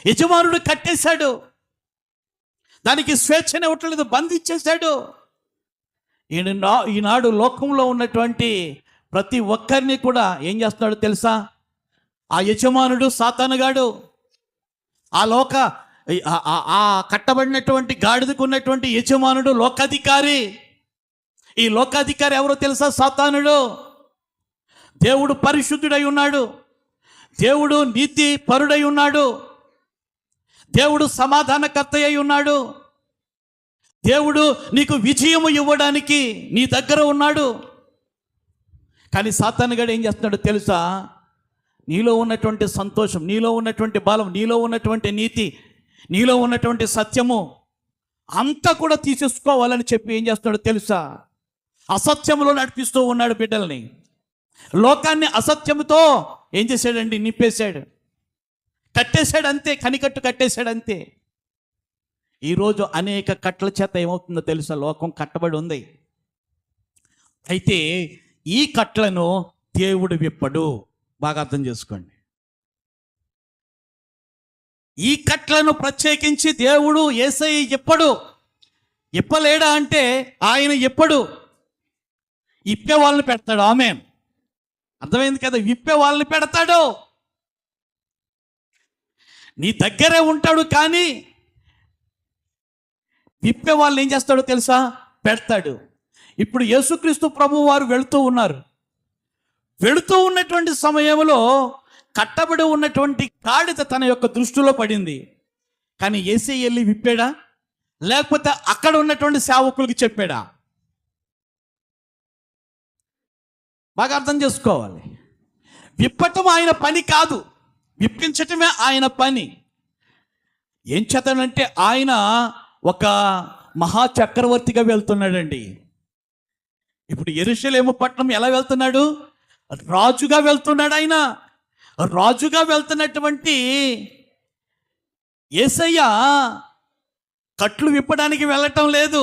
యజమానుడు కట్టేశాడు, దానికి స్వేచ్ఛనే ఇవ్వట్లేదు, బంధించేశాడు. ఈనాడు లోకంలో ఉన్నటువంటి ప్రతి ఒక్కరిని కూడా ఏం చేస్తున్నాడు తెలుసా? ఆ యజమానుడు సాతానుగాడు, ఆ కట్టబడినటువంటి గాడిదకు ఉన్నటువంటి యజమానుడు లోకాధికారి. ఈ లోకాధికారి ఎవరో తెలుసా? సాతానుడు. దేవుడు పరిశుద్ధుడై ఉన్నాడు, దేవుడు నీతి పరుడై ఉన్నాడు, దేవుడు సమాధానకర్త అయి ఉన్నాడు, దేవుడు నీకు విజయము ఇవ్వడానికి నీ దగ్గర ఉన్నాడు. కానీ సాతానుగాడు ఏం చేస్తున్నాడో తెలుసా? నీలో ఉన్నటువంటి సంతోషం, నీలో ఉన్నటువంటి బలం, నీలో ఉన్నటువంటి నీతి, నీలో ఉన్నటువంటి సత్యము అంతా కూడా తీసేసుకోవాలని చెప్పి ఏం చేస్తున్నాడో తెలుసా? అసత్యములో నడిపిస్తూ ఉన్నాడు బిడ్డల్ని. లోకాన్ని అసత్యముతో ఏం చేశాడండి? నింపేశాడు, కట్టేశాడు, అంతే. కనికట్టు కట్టేశాడు, అంతే. ఈరోజు అనేక కట్టల చేత ఏమవుతుందో తెలుసా? లోకం కట్టబడి ఉంది. అయితే ఈ కట్లను దేవుడు విప్పడు. బాగా అర్థం చేసుకోండి. ఈ కట్లను ప్రత్యేకించి దేవుడు యేసయ్య ఇప్పడు. ఇప్పలేడా అంటే ఆయన ఇప్పడు. ఇప్పే వాళ్ళని పెడతాడు. ఆమేన్. అర్థమైంది కదా? విప్పే వాళ్ళని పెడతాడు. నీ దగ్గరే ఉంటాడు, కానీ విప్పే వాళ్ళని ఏం చేస్తాడో తెలుసా? పెడతాడు. ఇప్పుడు యేసుక్రీస్తు ప్రభు వారు వెళుతూ ఉన్నారు. వెళుతూ ఉన్నటువంటి సమయంలో కట్టబడి ఉన్నటువంటి గాడిద తన యొక్క దృష్టిలో పడింది. కానీ యేసయ్య వెళ్ళి విప్పాడా? లేకపోతే అక్కడ ఉన్నటువంటి సేవకులకి చెప్పాడా? బాగా అర్థం చేసుకోవాలి. విప్పటం ఆయన పని కాదు, విప్పించటమే ఆయన పని. ఏం చేస్తాడంటే ఆయన ఒక మహా చక్రవర్తిగా వెళ్తున్నాడండి. ఇప్పుడు యెరూషలేము పట్టణం ఎలా వెళ్తున్నాడు? రాజుగా వెళ్తున్నాడు. ఆయన రాజుగా వెళ్తున్నటువంటి యేసయ్య కట్లు విప్పడానికి వెళ్ళటం లేదు.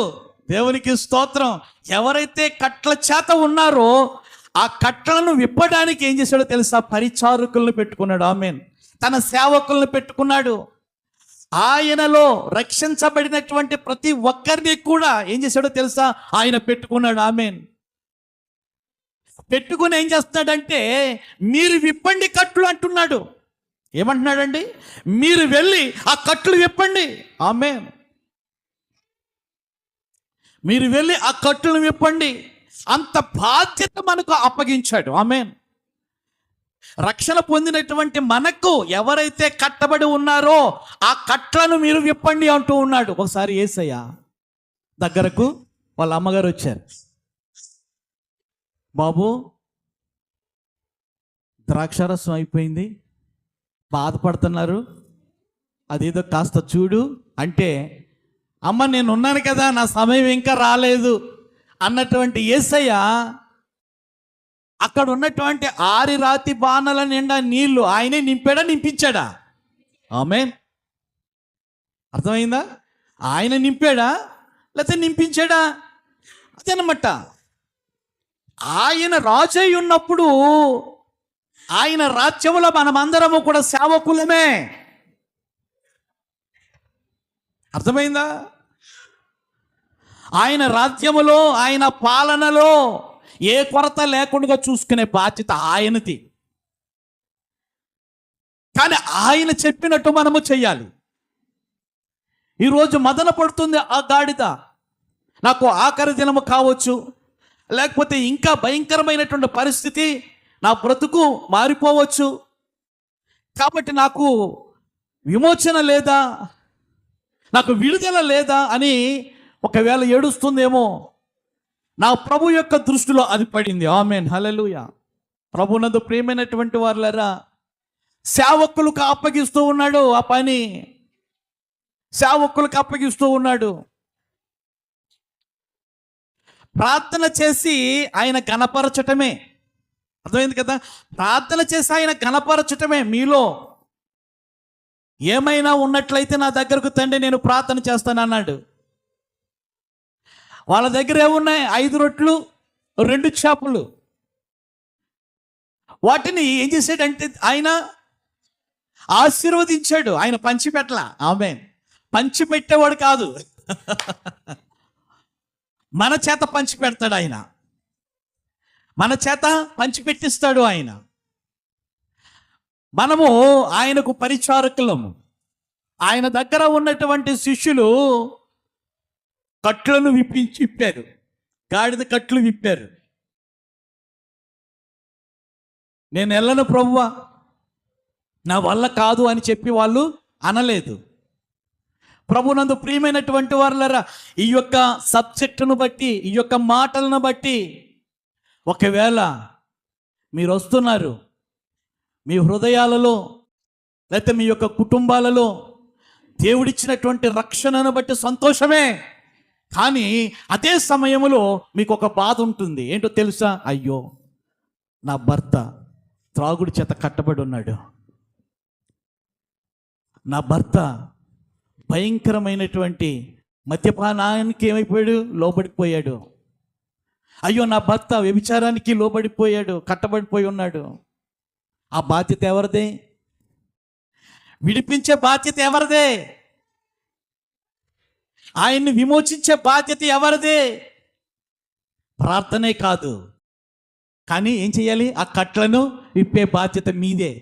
దేవునికి స్తోత్రం. ఎవరైతే కట్ల చేత ఉన్నారో ఆ కట్లను విప్పడానికి ఏం చేశాడో తెలుసా? పరిచారకులను పెట్టుకున్నాడు. ఆమేన్. తన సేవకులను పెట్టుకున్నాడు. ఆయనలో రక్షించబడినటువంటి ప్రతి ఒక్కరిని కూడా ఏం చేశాడో తెలుసా? ఆయన పెట్టుకున్నాడు. ఆమేన్. పెట్టుకుని ఏం చేస్తున్నాడంటే మీరు విప్పండి కట్లు అంటున్నాడు. ఏమంటున్నాడండి? మీరు వెళ్ళి ఆ కట్లు విప్పండి. ఆమేన్. మీరు వెళ్ళి ఆ కట్టును విప్పండి. అంత బాధ్యత మనకు అప్పగించాడు. ఆమేన్. రక్షణ పొందినటువంటి మనకు ఎవరైతే కట్టబడి ఉన్నారో ఆ కట్లను మీరు విప్పండి అంటూ ఉన్నాడు. ఒకసారి యేసయ్య దగ్గరకు వాళ్ళ అమ్మగారు వచ్చారు. బాబు, ద్రాక్షారసం అయిపోయింది, బాధపడుతున్నారు, అదేదో కాస్త చూడు అంటే, అమ్మ నేను ఉన్నాను కదా, నా సమయం ఇంకా రాలేదు అన్నటువంటి యేసయ్య అక్కడ ఉన్నటువంటి ఆరి రాతి బాణల నిండా నీళ్లు ఆయనే నింపాడా? నింపించాడా? ఆమేన్. అర్థమైందా? ఆయన నింపాడా లేకపోతే నింపించాడా? అదనమాట. ఆయన రాజై ఉన్నప్పుడు ఆయన రాజ్యంలో మనమందరము కూడా సేవకులమే. అర్థమైందా? ఆయన రాజ్యములో, ఆయన పాలనలో ఏ కొరత లేకుండా చూసుకునే బాధ్యత ఆయనది. కానీ ఆయన చెప్పినట్టు మనము చెయ్యాలి. ఈరోజు మదన పడుతుంది ఆ గాడిద. నాకు ఆఖరి దినము కావచ్చు, లేకపోతే ఇంకా భయంకరమైనటువంటి పరిస్థితి, నా బ్రతుకు మారిపోవచ్చు, కాబట్టి నాకు విమోచన లేదా, నాకు విడుదల లేదా అని ఒకవేళ ఏడుస్తుందేమో. నా ప్రభు యొక్క దృష్టిలో అది పడింది. ఆమేన్. హల్లెలూయా. ప్రభునందు ప్రియమైనటువంటి వారులారా, సేవకులకు అప్పగిస్తూ ఉన్నాడు ఆ పని. సేవకులకు అప్పగిస్తూ ఉన్నాడు. ప్రార్థన చేసి ఆయన ఘనపరచటమే. అర్థమైంది కదా? ప్రార్థన చేసి ఆయన ఘనపరచటమే. మీలో ఏమైనా ఉన్నట్లయితే నా దగ్గరకు తండ్రి, నేను ప్రార్థన చేస్తాను అన్నాడు. వాళ్ళ దగ్గర ఏమున్నాయి? 5 రొట్లు 2 చేపలు. వాటిని ఏం చేశాడంటే ఆయన ఆశీర్వదించాడు. ఆయన పంచిపెట్టలా. ఆమేన్. పంచిపెట్టేవాడు కాదు, మన చేత పంచిపెడతాడు ఆయన. మన చేత పంచిపెట్టిస్తాడు ఆయన. మనము ఆయనకు పరిచారకులము. ఆయన దగ్గర ఉన్నటువంటి శిష్యులు కట్లను విప్పారు. గాడిద కట్లు విప్పారు. నేను వెళ్ళను ప్రభువా, నా వల్ల కాదు అని చెప్పి వాళ్ళు అనలేదు. ప్రభునందు ప్రియమైనటువంటి వారులారా, ఈ యొక్క సబ్జెక్టును బట్టి, ఈ యొక్క మాటలను బట్టి, ఒకవేళ మీరు వస్తున్నారు, మీ హృదయాలలో లేకపోతే మీ యొక్క కుటుంబాలలో దేవుడిచ్చినటువంటి రక్షణను బట్టి సంతోషమే. కానీ అదే సమయంలో మీకు ఒక బాధ ఉంటుంది. ఏంటో తెలుసా? అయ్యో, నా భర్త త్రాగుడి చేత కట్టబడి ఉన్నాడు, నా భర్త భయంకరమైనటువంటి మద్యపానానికి ఏమైపోయాడు, లోబడిపోయాడు. అయ్యో, నా భర్త వ్యభిచారానికి లోబడిపోయాడు, కట్టబడిపోయి ఉన్నాడు. ఆ బాధ్యత ఎవరిదే? విడిపించే బాధ్యత ఎవరిదే? ఆయన్ని విమోచించే బాధ్యత ఎవరిదే? ప్రార్థనే కాదు, కానీ ఏం చేయాలి? ఆ కట్లను విప్పే బాధ్యత మీదే.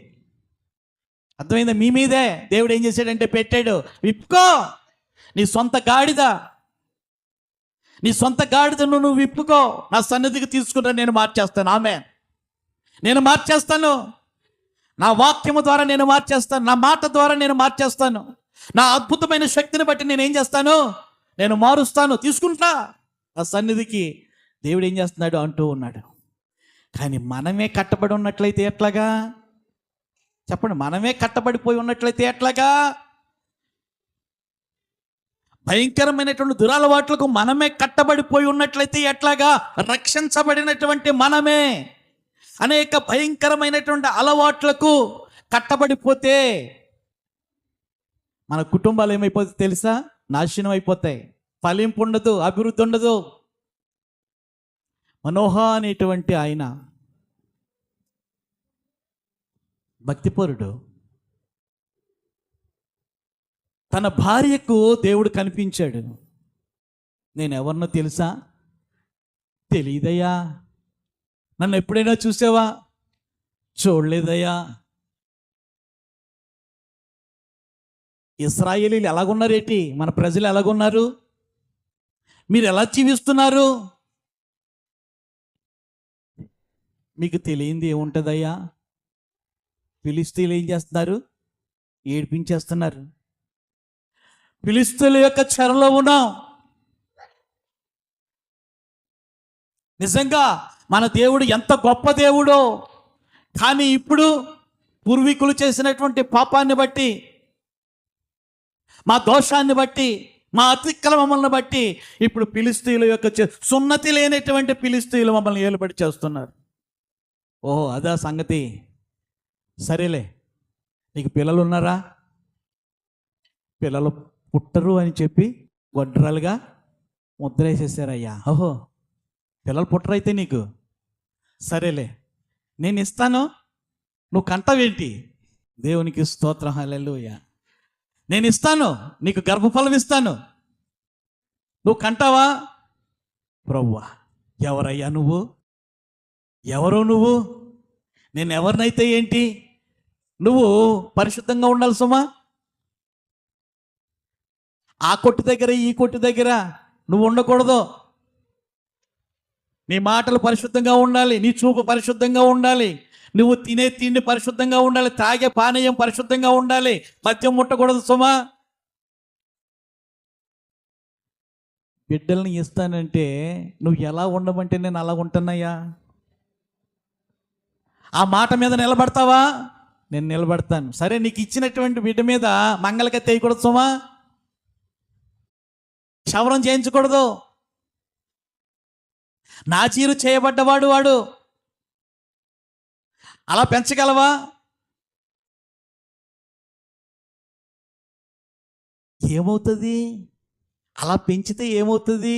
అర్థమైందా? మీ మీదే. దేవుడు ఏం చేశాడంటే పెట్టాడు, విప్పుకో. నీ సొంత గాడిద, నీ సొంత గాడిదను నువ్వు విప్పుకో, నా సన్నిధికి తీసుకుంటా, నేను మార్చేస్తాను. ఆమేన్. నేను మార్చేస్తాను. నా వాక్యము ద్వారా నేను మార్చేస్తాను, నా మాట ద్వారా నేను మార్చేస్తాను, నా అద్భుతమైన శక్తిని బట్టి నేను ఏం చేస్తాను? నేను మారుస్తాను, తీసుకుంటా నా సన్నిధికి. దేవుడు ఏం చేస్తున్నాడు అంటూ ఉన్నాడు. కానీ మనమే కట్టబడి ఉన్నట్లయితే ఎట్లాగా? చెప్పండి, మనమే కట్టబడిపోయి ఉన్నట్లయితే ఎట్లాగా? భయంకరమైనటువంటి దురలవాట్లకు మనమే కట్టబడిపోయి ఉన్నట్లయితే ఎట్లాగా? రక్షించబడినటువంటి మనమే అనేక భయంకరమైనటువంటి అలవాట్లకు కట్టబడిపోతే మన కుటుంబాలు ఏమైపోతాయి తెలుసా? నాశనం అయిపోతాయి. ఫలింపు ఉండదు, అభివృద్ధి ఉండదు. మనోహ అనేటువంటి ఆయన భక్తిపరుడు. తన భార్యకు దేవుడు కనిపించాడు. నేను ఎవరినో తెలుసా? తెలీదయ్యా. నన్ను ఎప్పుడైనా చూసావా? చూడలేదయ్యా. ఇశ్రాయేలీలు ఎలాగున్నారేంటి? మన ప్రజలు ఎలాగున్నారు? మీరు ఎలా జీవిస్తున్నారు? మీకు తెలియంది ఏముంటుందయ్యా? ఫిలిస్తీన్లు ఏం చేస్తున్నారు? ఏడిపించేస్తున్నారు. ఫిలిస్తీన్ల యొక్క చెరలో ఉన్నాం. నిజంగా మన దేవుడు ఎంత గొప్ప దేవుడో. కానీ ఇప్పుడు పూర్వీకులు చేసినటువంటి పాపాన్ని బట్టి, మా దోషాన్ని బట్టి, మా అతిక్రమములను బట్టి ఇప్పుడు ఫిలిస్తీన్ల యొక్క సున్నతి లేనటువంటి ఫిలిస్తీన్లు మమ్మల్ని ఏలుబడి చేస్తున్నారు. ఓహో, అదా సంగతి. సరేలే, నీకు పిల్లలు ఉన్నారా? పిల్లలు పుట్టరు అని చెప్పి గొడ్రాలుగా ముద్ర వేసేసారయ్యా. ఓహో, పిల్లలు పుట్టరైతే నీకు సరేలే, నేను ఇస్తాను, నువ్వు కంటావేంటి? దేవునికి స్తోత్రం, హల్లెలూయా. నేను ఇస్తాను, నీకు గర్భఫలం ఇస్తాను, నువ్వు కంటావా? ప్రభువా, ఎవరయ్యా నువ్వు? ఎవరో నువ్వు? నేను ఎవరినైతే ఏంటి? నువ్వు పరిశుద్ధంగా ఉండాలి సుమా. ఆ కొట్టు దగ్గర ఈ కొట్టు దగ్గర నువ్వు ఉండకూడదు. నీ మాటలు పరిశుద్ధంగా ఉండాలి, నీ చూపు పరిశుద్ధంగా ఉండాలి, నువ్వు తినే తిండి పరిశుద్ధంగా ఉండాలి, తాగే పానీయం పరిశుద్ధంగా ఉండాలి, మద్యం ముట్టకూడదు సుమా. బిడ్డల్ని ఇస్తానంటే నువ్వు ఎలా ఉండమంటే నేను అలా ఉంటున్నాయా? ఆ మాట మీద నిలబడతావా? నేను నిలబడతాను. సరే, నీకు ఇచ్చినటువంటి బిడ్డ మీద మంగళకత్తి వేయకూడదు సుమా, క్షవరం చేయించకూడదు. నాజీరు చేయబడ్డవాడు వాడు. అలా పెంచగలవా? ఏమవుతుంది? అలా పెంచితే ఏమవుతుంది?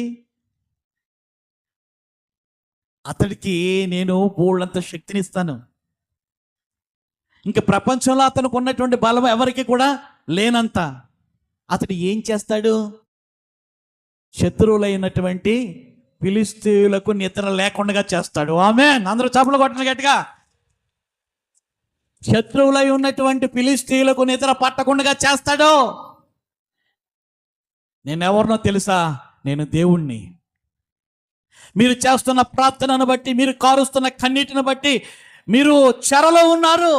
అతడికి నేను బోళ్ళంత శక్తిని ఇస్తాను. ఇంక ప్రపంచంలో అతనికి ఉన్నటువంటి బలం ఎవరికి కూడా లేనంత. అతడు ఏం చేస్తాడు? శత్రువులైనటువంటి ఫిలిస్తీయులకు నిద్ర లేకుండా చేస్తాడు. ఆమేన్. అందరూ చప్పట్లు కొట్టండి గట్టిగా. శత్రువులై ఉన్నటువంటి ఫిలిస్తీయులకు నిద్ర పట్టకుండా చేస్తాడు. నేనెవరినో తెలుసా? నేను దేవుణ్ణి. మీరు చేస్తున్న ప్రార్థనను బట్టి, మీరు కారుస్తున్న కన్నీటిని బట్టి, మీరు చెరలో ఉన్నారు,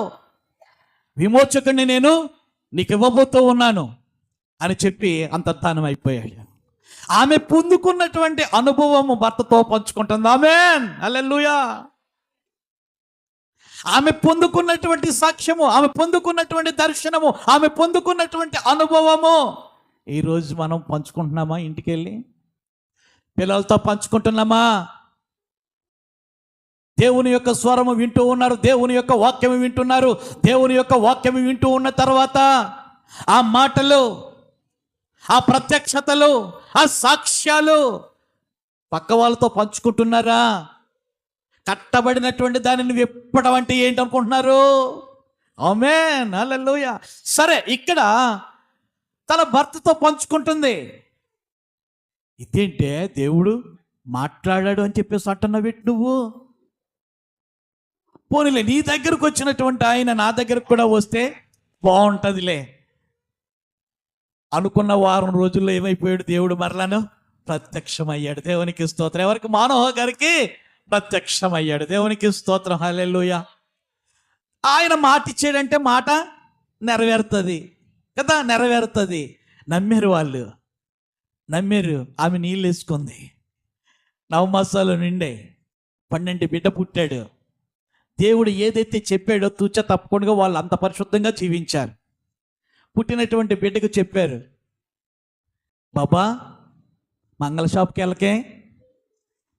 విమోచకుడిని నేను నీకు ఇవ్వబోతూ ఉన్నాను అని చెప్పి అంతర్ధానం అయిపోయాడు. ఆమె పొందుకున్నటువంటి అనుభవము భర్తతో పంచుకుంటుంది. ఆమేన్, హల్లెలూయా. ఆమె పొందుకున్నటువంటి సాక్ష్యము, ఆమె పొందుకున్నటువంటి దర్శనము, ఆమె పొందుకున్నటువంటి అనుభవము ఈరోజు మనం పంచుకుంటున్నామా? ఇంటికి వెళ్ళి పిల్లలతో పంచుకుంటున్నామా? దేవుని యొక్క స్వరము వింటూ ఉన్నారు, దేవుని యొక్క వాక్యము వింటున్నారు. దేవుని యొక్క వాక్యము వింటూ ఉన్న తర్వాత ఆ మాటలు, ఆ ప్రత్యక్షతలు, ఆ సాక్ష్యాలు పక్క వాళ్ళతో పంచుకుంటున్నారా? కట్టబడినటువంటి దానిని విప్పడం అంటే ఏంటనుకుంటున్నారు? ఆమేన్, హల్లెలూయా. సరే, ఇక్కడ తన భర్తతో పంచుకుంటుంది. ఇదేంటే దేవుడు మాట్లాడాడు అని చెప్పేసి అంటున్నావు నువ్వు? పోనీలే, నీ దగ్గరకు వచ్చినటువంటి ఆయన నా దగ్గరకు కూడా వస్తే బాగుంటుందిలే అనుకున్న వారం రోజుల్లో ఏమైపోయాడు? దేవుడు మరలాను ప్రత్యక్షమయ్యాడు. దేవునికి స్తోత్రం. ఎవరికి? మానవ గారికి ప్రత్యక్షమయ్యాడు. దేవునికి స్తోత్రం, హల్లెలూయా. ఆయన మాట ఇచ్చాడంటే మాట నెరవేరుతుంది కదా, నెరవేరుతుంది. నమ్మారు వాళ్ళు, నమ్మారు. ఆమె నీళ్ళు వేసుకుంది, నవమాసాలు నిండే 12 బిడ్డ పుట్టాడు. దేవుడు ఏదైతే చెప్పాడో తూచ తప్పకుండా వాళ్ళు అంత పరిశుద్ధంగా జీవించారు. పుట్టినటువంటి బిడ్డకు చెప్పారు, బాబా మంగళ షాప్కి వెళ్ళకే,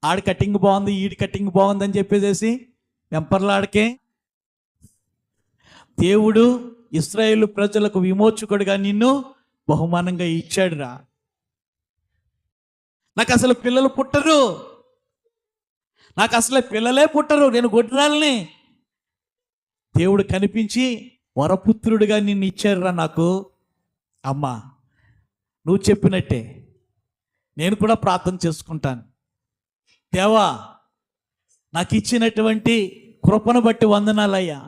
ఆడి కటింగ్ బాగుంది, ఈడి కటింగ్ బాగుంది అని చెప్పేసి వెంపర్లాడికే. దేవుడు ఇశ్రాయేలు ప్రజలకు విమోచకుడిగా నిన్ను బహుమానంగా ఇచ్చాడురా. నాకు అసలు పిల్లలు పుట్టరు, నాకు అసలు పిల్లలే పుట్టరు, నేను గొడ్రాలని. దేవుడు కనిపించి వరపుత్రుడిగా నిన్ను ఇచ్చారురా నాకు. అమ్మా, నువ్వు చెప్పినట్టే నేను కూడా ప్రార్థన చేసుకుంటాను. దేవా, నాకు ఇచ్చినటువంటి కృపను బట్టి వందనాలయ్యా.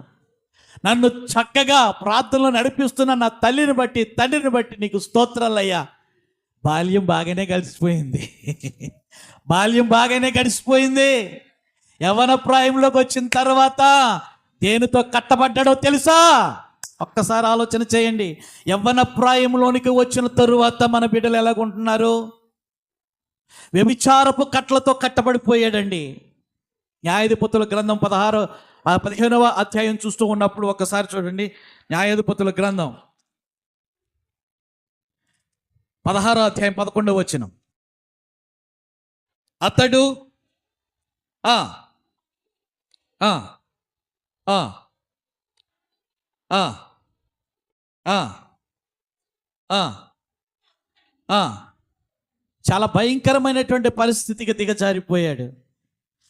నన్ను చక్కగా ప్రార్థనలో నడిపిస్తున్న నా తల్లిని బట్టి, తండ్రిని బట్టి నీకు స్తోత్రాలయ్యా. బాల్యం బాగానే గడిచిపోయింది, బాల్యం బాగానే గడిచిపోయింది. యవ్వన ప్రాయంలోకి వచ్చిన తర్వాత దేనితో కట్టబడ్డాడో తెలుసా? ఒక్కసారి ఆలోచన చేయండి. యవ్వన ప్రాయంలోనికి వచ్చిన తరువాత మన బిడ్డలు ఎలాగుంటున్నారు? వ్యభిచారపు కట్లతో కట్టబడిపోయాడండి. న్యాయాధిపతుల గ్రంథం 15వ అధ్యాయం చూస్తూ ఉన్నప్పుడు ఒకసారి చూడండి. న్యాయాధిపతుల గ్రంథం 16వ అధ్యాయం 11వ వచనం. అతడు చాలా భయంకరమైనటువంటి పరిస్థితికి దిగజారిపోయాడు.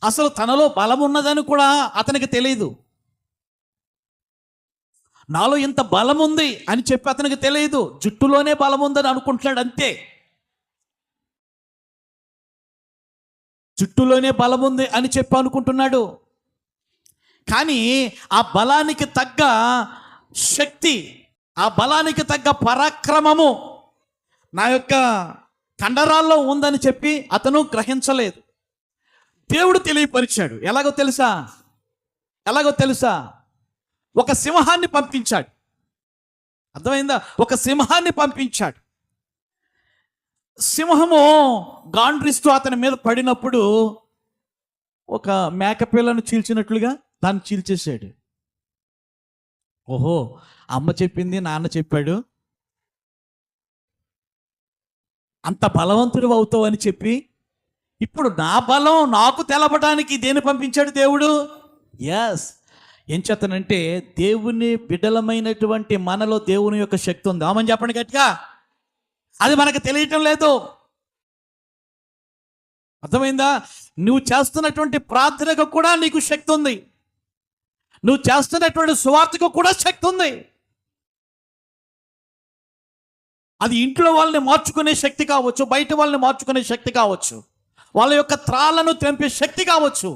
అసలు తనలో బలం ఉన్నదని కూడా అతనికి తెలియదు. నాలో ఇంత బలం ఉంది అని చెప్పి అతనికి తెలియదు. జుట్టులోనే బలం ఉందని అనుకుంటున్నాడు అంతే. జుట్టులోనే బలం ఉంది అని చెప్పి అనుకుంటున్నాడు. కానీ ఆ బలానికి తగ్గ శక్తి, ఆ బలానికి తగ్గ పరాక్రమము నా యొక్క కండరాల్లో ఉందని చెప్పి అతను గ్రహించలేదు. దేవుడు తెలియపరిచాడు. ఎలాగో తెలుసా? ఒక సింహాన్ని పంపించాడు. అర్థమైందా? ఒక సింహాన్ని పంపించాడు. సింహము గాండ్రిస్తూ అతని మీద పడినప్పుడు ఒక మేకపిల్లను చీల్చినట్లుగా దాన్ని చీల్చేశాడు. ఓహో, అమ్మ చెప్పింది, నాన్న చెప్పాడు, అంత బలవంతుడు అవుతావు అని చెప్పి ఇప్పుడు నా బలం నాకు తెలపడానికి దేన్ని పంపించాడు దేవుడు? ఎస్, ఏం చేతనంటే దేవుని బిడ్డలమైనటువంటి మనలో దేవుని యొక్క శక్తి ఉంది. ఆమని చెప్పండి గట్టిగా. అది మనకు తెలియటం లేదు. అర్థమైందా? నువ్వు చేస్తున్నటువంటి ప్రార్థనకు కూడా నీకు శక్తి ఉంది. నువ్వు చేస్తున్నటువంటి సువార్తకు కూడా శక్తి ఉంది. అది ఇంట్లో వాళ్ళని మార్చుకునే శక్తి కావచ్చు, బయట వాళ్ళని మార్చుకునే శక్తి కావచ్చు, వాళ్ళ యొక్క త్రాళ్ళను తెంపే శక్తి కావచ్చు.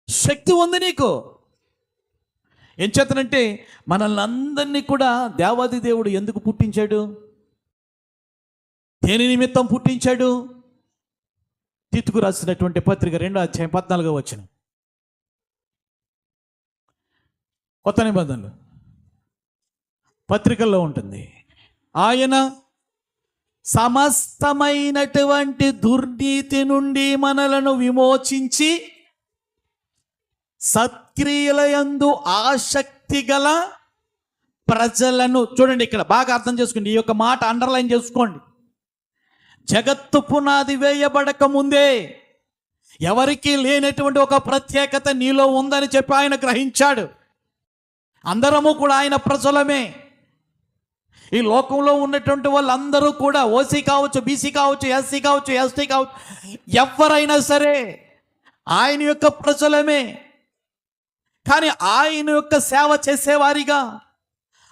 శక్తి ఉంది నీకు. ఏం చేతనంటే మనల్ని అందరినీ కూడా దేవాది దేవుడు ఎందుకు పుట్టించాడు? దేని నిమిత్తం పుట్టించాడు? తీతుకు రాసినటువంటి పత్రిక 2:14 కొత్త నిబంధనలు పత్రికల్లో ఉంటుంది. ఆయన సమస్తమైనటువంటి దుర్నీతి నుండి మనలను విమోచించి సత్క్రియలయందు ఆసక్తి గల ప్రజలను, చూడండి ఇక్కడ బాగా అర్థం చేసుకోండి, ఈ యొక్క మాట అండర్లైన్ చేసుకోండి. జగత్తు పునాది వేయబడక ముందే ఎవరికీ లేనటువంటి ఒక ప్రత్యేకత నీలో ఉందని చెప్పి ఆయన గ్రహించాడు. అందరము కూడా ఆయన ప్రజలమే. ఈ లోకంలో ఉన్నటువంటి వాళ్ళందరూ కూడా ఓసీ కావచ్చు, బీసీ కావచ్చు, ఎస్సీ కావచ్చు, ఎస్టీ కావచ్చు, ఎవరైనా సరే ఆయన యొక్క ప్రజలమే. కానీ ఆయన యొక్క సేవ చేసేవారిగా,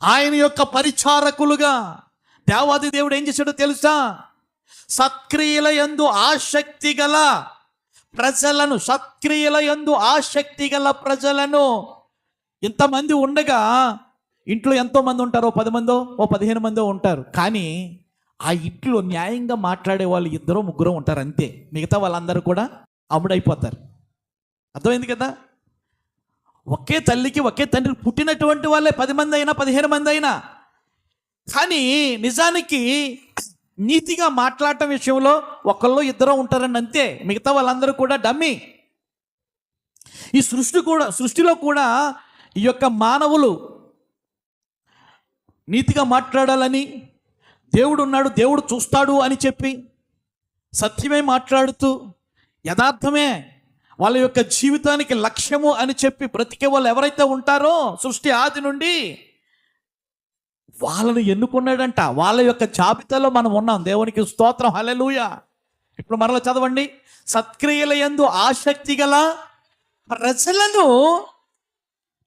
ఆయన యొక్క పరిచారకులుగా దేవాది దేవుడు ఏం చేశాడో తెలుసా? సత్క్రియల యందు ఆసక్తి గల ప్రజలను, సత్క్రియల యందు ఆసక్తి గల ప్రజలను. ఇంతమంది ఉండగా ఇంట్లో ఎంతోమంది ఉంటారో, 10 మందో 15 మందో ఉంటారు. కానీ ఆ ఇంట్లో న్యాయంగా మాట్లాడే వాళ్ళు 2-3 ఉంటారు అంతే. మిగతా వాళ్ళందరూ కూడా అమ్ముడైపోతారు. అర్థమైంది కదా? ఒకే తల్లికి ఒకే తండ్రికి పుట్టినటువంటి వాళ్ళే 10 మంది అయినా 15 మంది అయినా, కానీ నిజానికి నీతిగా మాట్లాడటం విషయంలో 1-2 ఉంటారని అంతే. మిగతా వాళ్ళందరూ కూడా డమ్మీ. ఈ సృష్టిలో కూడా ఈ యొక్క మానవులు నీతిగా మాట్లాడాలని, దేవుడు ఉన్నాడు, దేవుడు చూస్తాడు అని చెప్పి సత్యమే మాట్లాడుతూ యథార్థమే వాళ్ళ యొక్క జీవితానికి లక్ష్యము అని చెప్పి బ్రతికే వాళ్ళు ఎవరైతే ఉంటారో సృష్టి ఆది నుండి వాళ్ళను ఎన్నుకున్నాడంట. వాళ్ళ యొక్క జాబితాలో మనం ఉన్నాం. దేవునికి స్తోత్రం, హల్లెలూయా. ఇప్పుడు మరలా చదవండి. సత్క్రియల యందు ఆసక్తి గల ప్రజలను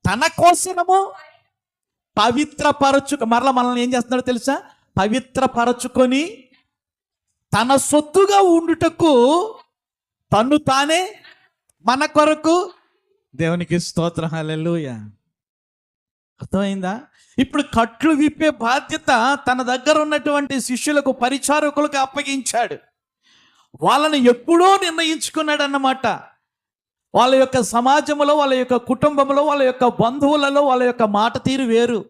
తన కోసము మరలా మనల్ని ఏం చేస్తున్నాడో తెలుసా? పవిత్రపరచుకొని తన సొత్తుగా ఉండుటకు తన్ను తానే మన కొరకు. దేవునికి స్తోత్రం, హల్లెలూయా. అర్థమైందా? ఇప్పుడు కట్లు విప్పే బాధ్యత తన దగ్గర ఉన్నటువంటి శిష్యులకు, పరిచారకులకు అప్పగించాడు. వాళ్ళని ఎప్పుడో నిర్ణయించుకున్నాడు అన్నమాట. వాళ్ళ యొక్క సమాజంలో, వాళ్ళ యొక్క కుటుంబంలో, వాళ్ళ యొక్క బంధువులలో వాళ్ళ యొక్క మాట తీరు వేరు.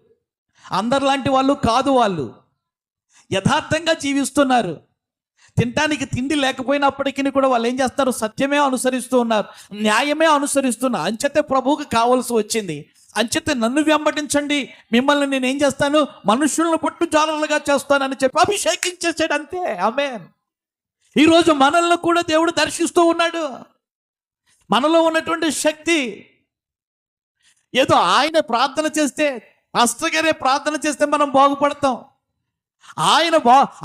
అందరిలాంటి వాళ్ళు కాదు. వాళ్ళు యథార్థంగా జీవిస్తున్నారు. తినటానికి తిండి లేకపోయినప్పటికీ కూడా వాళ్ళు ఏం చేస్తారు? సత్యమే అనుసరిస్తూ ఉన్నారు, న్యాయమే అనుసరిస్తున్నారు. అంచేతే ప్రభువుకి కావాల్సి వచ్చింది. అంచేతే నన్ను వెంబడించండి, మిమ్మల్ని నేను ఏం చేస్తాను? మనుషులను పట్టు జాలరులుగా చేస్తానని చెప్పి అభిషేకించేసాడు అంతే. ఆమేన్. ఈరోజు మనల్ని కూడా దేవుడు దర్శిస్తూ ఉన్నాడు. మనలో ఉన్నటువంటి శక్తి ఏదో ఆయన ప్రార్థన చేస్తే, పాస్టర్ గారే ప్రార్థన చేస్తే మనం బాగుపడతాం.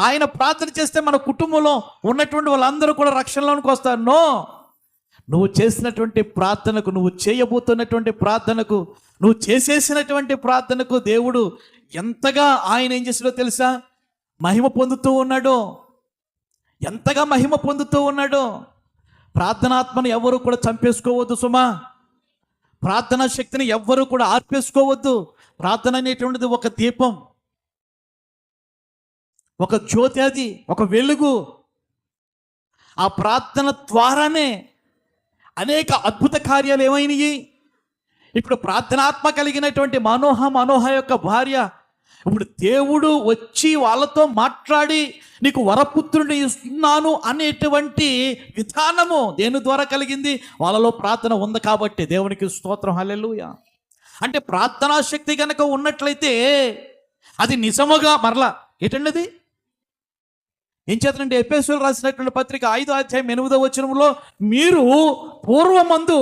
ఆయన ప్రార్థన చేస్తే మన కుటుంబంలో ఉన్నటువంటి వాళ్ళందరూ కూడా రక్షణలోనికి వస్తారు. నో, నువ్వు చేసినటువంటి ప్రార్థనకు, నువ్వు చేయబోతున్నటువంటి ప్రార్థనకు, నువ్వు చేసేసినటువంటి ప్రార్థనకు దేవుడు ఎంతగా ఆయన ఏం చేసాడో తెలుసా? మహిమ పొందుతూ ఉన్నాడు. ఎంతగా మహిమ పొందుతూ ఉన్నాడు. ప్రార్థనాత్మను ఎవరు కూడా చంపేసుకోవద్దు సుమా. ప్రార్థనా శక్తిని ఎవ్వరూ కూడా ఆర్పేసుకోవద్దు. ప్రార్థన అనేటువంటిది ఒక దీపం, ఒక జ్యోతి, అది ఒక వెలుగు. ఆ ప్రార్థన ద్వారానే అనేక అద్భుత కార్యాలు ఏమైనాయి. ఇప్పుడు ప్రార్థనాత్మ కలిగినటువంటి మనోహ యొక్క భార్య, ఇప్పుడు దేవుడు వచ్చి వాళ్ళతో మాట్లాడి నీకు వరపుత్రుడిని ఇస్తున్నాను అనేటువంటి విధానము దేని ద్వారా కలిగింది? వాళ్ళలో ప్రార్థన ఉంది కాబట్టి. దేవునికి స్తోత్రం, హల్లెలూయా. అంటే ప్రార్థనా శక్తి కనుక ఉన్నట్లయితే అది నిజముగా మరలా ఏంటండి అది ఏం చేతనంటే, ఎఫెసీయులు రాసినటువంటి పత్రిక 5:8 మీరు పూర్వమందు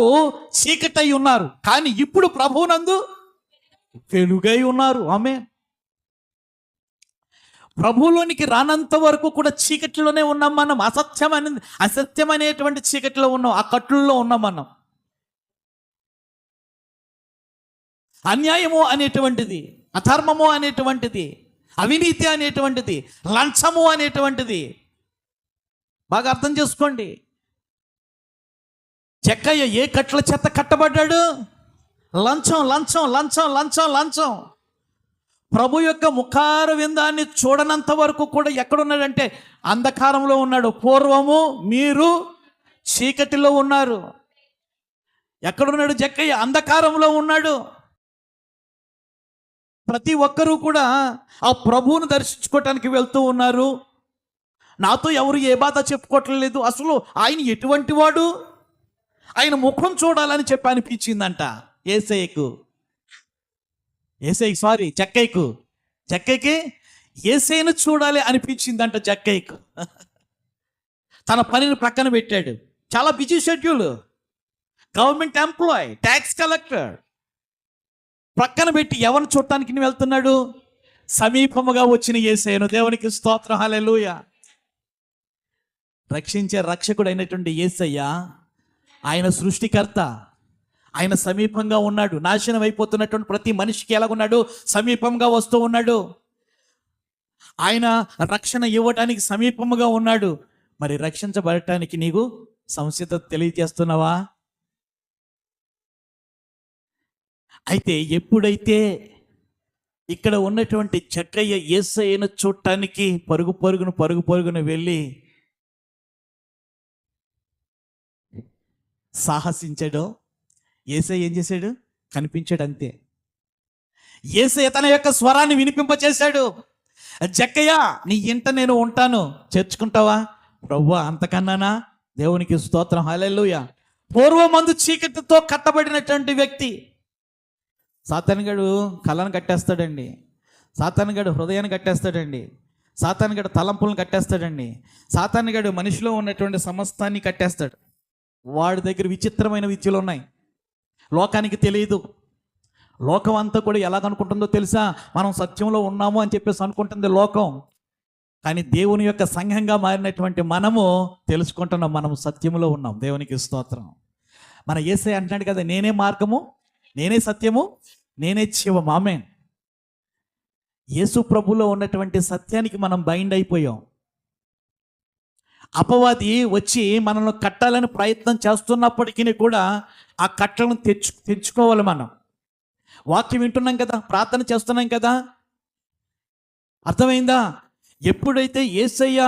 చీకటై ఉన్నారు, కానీ ఇప్పుడు ప్రభువునందు వెలుగై ఉన్నారు. ఆమేన్. ప్రభువులోనికి రానంత వరకు కూడా చీకటిలోనే ఉన్నాం మనం. అసత్యం అనేటువంటి చీకటిలో ఉన్నాం, ఆ కట్లలో ఉన్నాం మనం. అన్యాయము అనేటువంటిది, అధర్మము అనేటువంటిది, అవినీతి అనేటువంటిది, లంచము అనేటువంటిది బాగా అర్థం చేసుకోండి. చెక్కయ్య ఏ కట్ల చేత కట్టబడ్డాడు? లంచం, లంచం, లంచం, లంచం, లంచం. ప్రభు యొక్క ముఖార విందాన్ని చూడనంత వరకు కూడా ఎక్కడున్నాడంటే అంధకారంలో ఉన్నాడు. పూర్వము మీరు చీకటిలో ఉన్నారు. ఎక్కడున్నాడు జక్కయ్య? అంధకారంలో ఉన్నాడు. ప్రతి ఒక్కరూ కూడా ఆ ప్రభువును దర్శించుకోవటానికి వెళ్తూ ఉన్నారు. నాతో ఎవరు ఏ బాధ చెప్పుకోవట్లేదు. అసలు ఆయన ఎటువంటి వాడు, ఆయన ముఖం చూడాలని చెప్పి అనిపించిందంట యేసయ్యకు. జక్కయ్యకి యేసయ్యను చూడాలి అనిపించిందంట జక్కయ్యకు. తన పనిని ప్రక్కన పెట్టాడు. చాలా busy schedule, government employee, tax collector. ప్రక్కన పెట్టి ఎవరిని చూడటానికి వెళ్తున్నాడు? సమీపముగా వచ్చిన యేసయ్యను. దేవునికి స్తోత్రం, హల్లెలూయా. రక్షించే రక్షకుడు అయినటువంటి యేసయ్య, ఆయన సృష్టికర్త, ఆయన సమీపంగా ఉన్నాడు. నాశనం అయిపోతున్నటువంటి ప్రతి మనిషికి ఎలాగున్నాడు? సమీపంగా వస్తూ ఉన్నాడు. ఆయన రక్షణ ఇవ్వడానికి సమీపముగా ఉన్నాడు. మరి రక్షించబడటానికి నీకు సంసిద్ధత తెలియజేస్తున్నావా? అయితే ఎప్పుడైతే ఇక్కడ ఉన్నటువంటి జక్కయ్య యేసయ్యను చూడటానికి పరుగు పరుగున వెళ్ళి సాహసించాడో, యేసయ్య ఏం చేశాడు? కనిపించాడు, అంతే. యేసయ్య తన యొక్క స్వరాన్ని వినిపింపచేశాడు. జక్కయ్య, నీ ఇంట నేను ఉంటాను, చేర్చుకుంటావా? ప్రభువా, అంతకన్నానా? దేవునికి స్తోత్రం, హల్లెలూయా. పూర్వమందు చీకటితో కట్టబడినటువంటి వ్యక్తి. సాతానుగాడు కళ్ళను కట్టేస్తాడండి, సాతానుగాడు హృదయాన్ని కట్టేస్తాడండి, సాతానుగాడు తలంపులను కట్టేస్తాడండి, సాతానుగాడు మనిషిలో ఉన్నటువంటి సమస్తాన్ని కట్టేస్తాడు. వాడి దగ్గర విచిత్రమైన విద్యలు ఉన్నాయి, లోకానికి తెలియదు. లోకం అంతా కూడా ఎలాగనుకుంటుందో తెలుసా? మనం సత్యంలో ఉన్నాము అని చెప్పేసి అనుకుంటుంది లోకం. కానీ దేవుని యొక్క సంఘంగా మారినటువంటి మనము తెలుసుకుంటున్నాం, మనము సత్యములో ఉన్నాం. దేవునికి స్తోత్రం. మన యేసయ్య అంటున్నాడు కదా, నేనే మార్గము, నేనే సత్యము, నేనే జీవం. ఆమేన్. యేసు ప్రభులో ఉన్నటువంటి సత్యానికి మనం బైండ్ అయిపోయాం. అపవాది వచ్చి మనల్ని కట్టాలని ప్రయత్నం చేస్తున్నప్పటికీ కూడా ఆ కట్టలను తెచ్చుకోవాలి. మనం వాక్యం వింటున్నాం కదా, ప్రార్థన చేస్తున్నాం కదా, అర్థమైందా? ఎప్పుడైతే యేసయ్య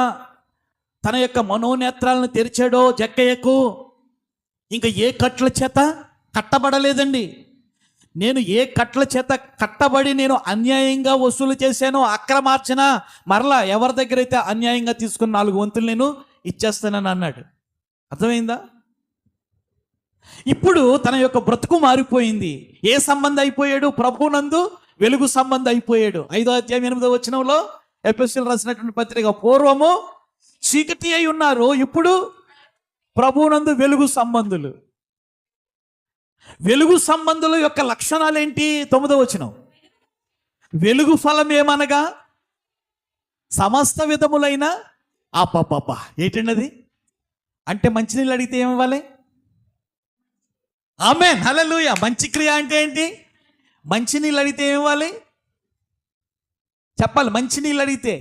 తన యొక్క మనోనేత్రాలను తెరిచాడో జక్కయ్యకు, ఇంకా ఏ కట్ల చేత కట్టబడలేదండి. నేను ఏ కట్ల చేత కట్టబడి నేను అన్యాయంగా వసూలు చేశానో, అక్రమార్చన, మరలా ఎవరి దగ్గర అయితే అన్యాయంగా తీసుకున్న 4 వంతులు నేను ఇచ్చేస్తానని అన్నాడు. అర్థమైందా? ఇప్పుడు తన యొక్క బ్రతుకు మారిపోయింది. ఏ సంబంధం అయిపోయాడు? ప్రభువునందు వెలుగు సంబంధం అయిపోయాడు. 5వ అధ్యాయం 8వ వచనంలో ఎఫెసీయులకు రాసినటువంటి పత్రిక, పూర్వము చీకటి అయి ఉన్నారు, ఇప్పుడు ప్రభువునందు వెలుగు సంబంధులు. వెలుగు సంబంధుల యొక్క లక్షణాలు ఏంటి? 9వ వచనం, వెలుగు ఫలం ఏమనగా సమస్త విధములైన ఏంటండి అది? అంటే మంచినీళ్ళు అడిగితే ఏమివ్వాలి? ఆమేన్, హల్లెలూయా. మంచి క్రియ అంటే ఏంటి? మంచినీళ్ళు అడిగితే ఏమివ్వాలి? చెప్పాలి. మంచినీళ్ళు అడిగితే